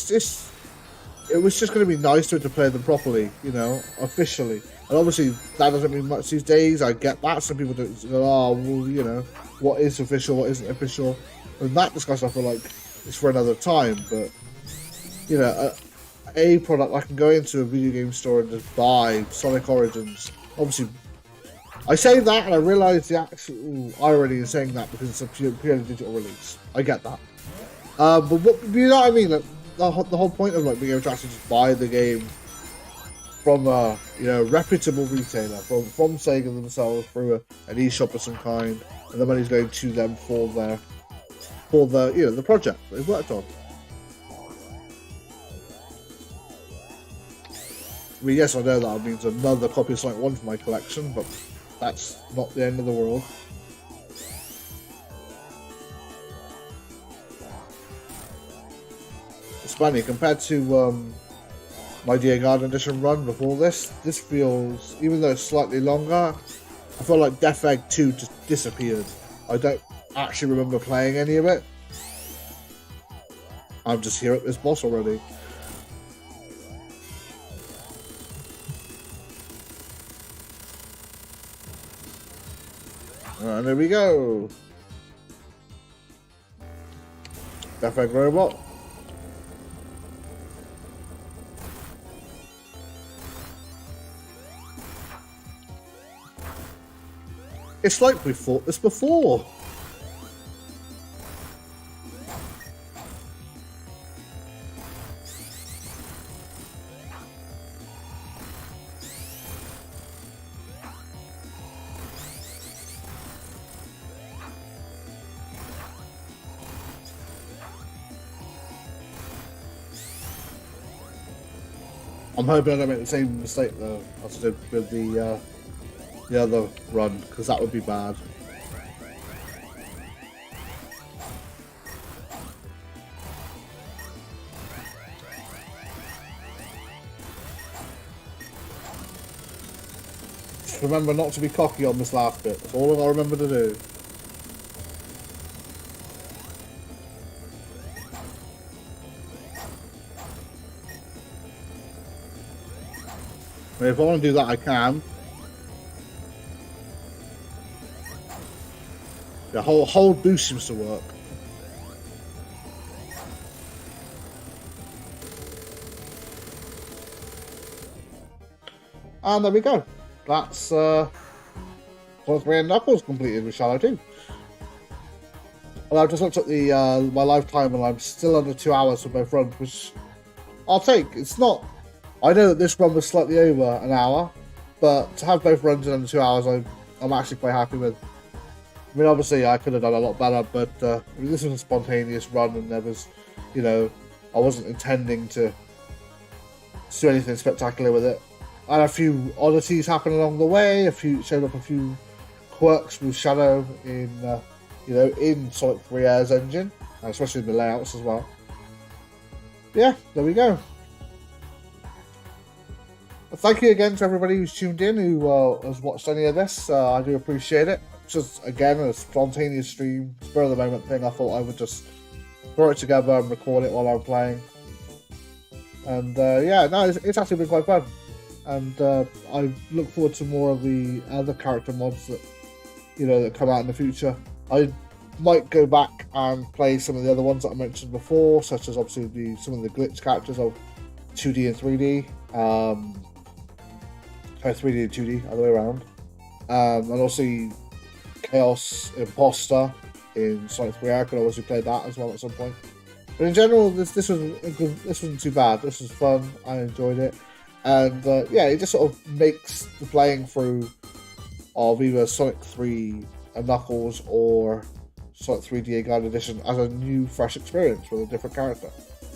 was just going to be nice to play them properly, you know, officially. And obviously that doesn't mean much these days. I get that. Some people don't go, oh, well, you know, what is official, what isn't official. And that discussion, I feel like, is for another time. But you know, a product I can go into a video game store and just buy Sonic Origins. Obviously, I say that, and I realise the actual irony in saying that because it's a purely digital release. I get that, but what, you know what I mean? Like, the whole point of like being able to actually just buy the game from a, you know, reputable retailer, from Sega themselves through an eShop of some kind, and the money's going to them for the you know, the project they've worked on. I mean, yes, I know that means another copy of Sonic 1 for my collection, but that's not the end of the world. It's funny, compared to my Dear Garden Edition run before this feels, even though it's slightly longer, I feel like Death Egg 2 just disappeared. I don't actually remember playing any of it. I'm just here at this boss already. And there we go. Death Egg robot. It's like we fought this before. I'm hoping I don't make the same mistake though as I did with the other run, because that would be bad. Just remember not to be cocky on this last bit. That's all I remember to do. I mean, if I want to do that, I can. The hold boost seems to work. And there we go. That's Sonic 3 and Knuckles completed with Shadow 2. Well, I've just looked at the my lifetime, and I'm still under 2 hours for both runs, which I'll take. It's not. I know that this run was slightly over an hour, but to have both runs in under 2 hours, I'm actually quite happy with. I mean, obviously, I could have done a lot better, but I mean, this was a spontaneous run, and there was, you know, I wasn't intending to do anything spectacular with it. I had a few oddities happen along the way. Showed up a few quirks with Shadow in, you know, in Sonic 3's engine, and especially in the layouts as well. Yeah, there we go. Thank you again to everybody who's tuned in, who has watched any of this. I do appreciate it. Just, again, a spontaneous stream, spur of the moment thing. I thought I would just throw it together and record it while I'm playing. And yeah, no, it's actually been quite fun. and I look forward to more of the other character mods that that come out in the future. I might go back and play some of the other ones that I mentioned before, such as obviously some of the glitch characters of 2D and 3D. 3D and 2D, other way around. And also Chaos Imposter in Sonic 3R. I could obviously play that as well at some point. But in general, this was this wasn't too bad. This was fun. I enjoyed it, and yeah, it just sort of makes the playing through of either Sonic 3 and Knuckles or Sonic 3D A.I.R Edition as a new, fresh experience with a different character.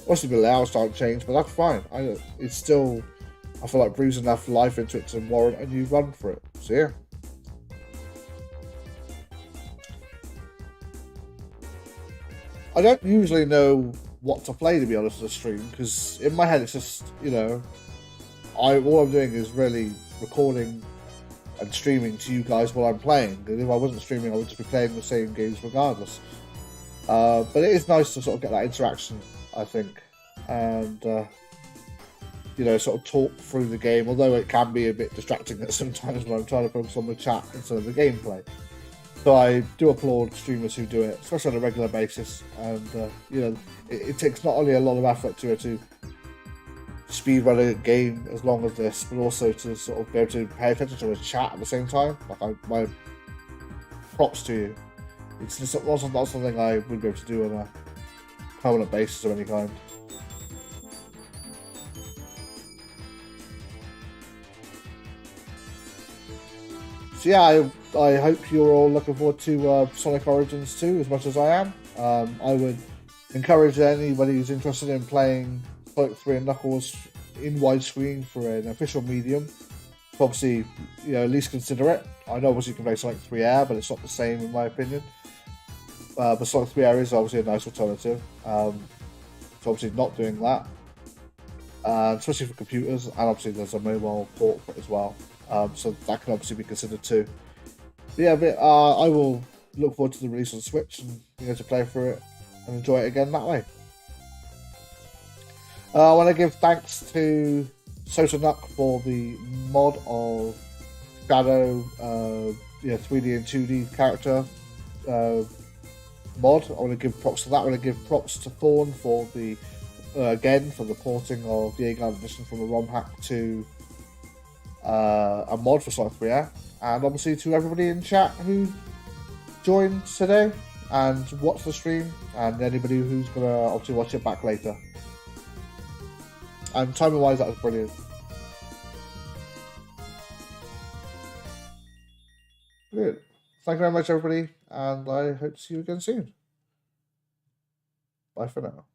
Obviously, the layouts don't change, but that's fine. It's still, I feel like, breathes enough life into it to warrant a new run for it. So yeah. I don't usually know what to play, to be honest, on the stream, because in my head it's just, all I'm doing is really recording and streaming to you guys while I'm playing. And if I wasn't streaming, I would just be playing the same games regardless. But it is nice to sort of get that interaction, I think, and sort of talk through the game, although it can be a bit distracting at sometimes when I'm trying to focus on the chat instead of the gameplay. So I do applaud streamers who do it, especially on a regular basis. And it takes not only a lot of effort to speed run a game as long as this, but also to sort of be able to pay attention to a chat at the same time. My props to you. It's just not something I would be able to do on a permanent basis of any kind. So yeah, I hope you're all looking forward to Sonic Origins 2 as much as I am. I would encourage anybody who's interested in playing Sonic 3 and Knuckles in widescreen for an official medium to obviously, at least consider it. I know obviously you can play Sonic 3R, but it's not the same in my opinion. But Sonic 3R is obviously a nice alternative. So obviously not doing that. Especially for computers, and obviously there's a mobile port for it as well. So that can obviously be considered too. But yeah, I will look forward to the release on Switch and to play through it and enjoy it again that way. I want to give thanks to Sotaknuck for the mod of Shadow, 3D and 2D character mod. I want to give props to that. I want to give props to Thorn for the for the porting of the A.I.R edition from a ROM hack to a mod for Sonic 3R, and obviously to everybody in chat who joined today and watched the stream, and anybody who's going to obviously watch it back later. And timing wise, that was brilliant. Good. Thank you very much, everybody, and I hope to see you again soon. Bye for now.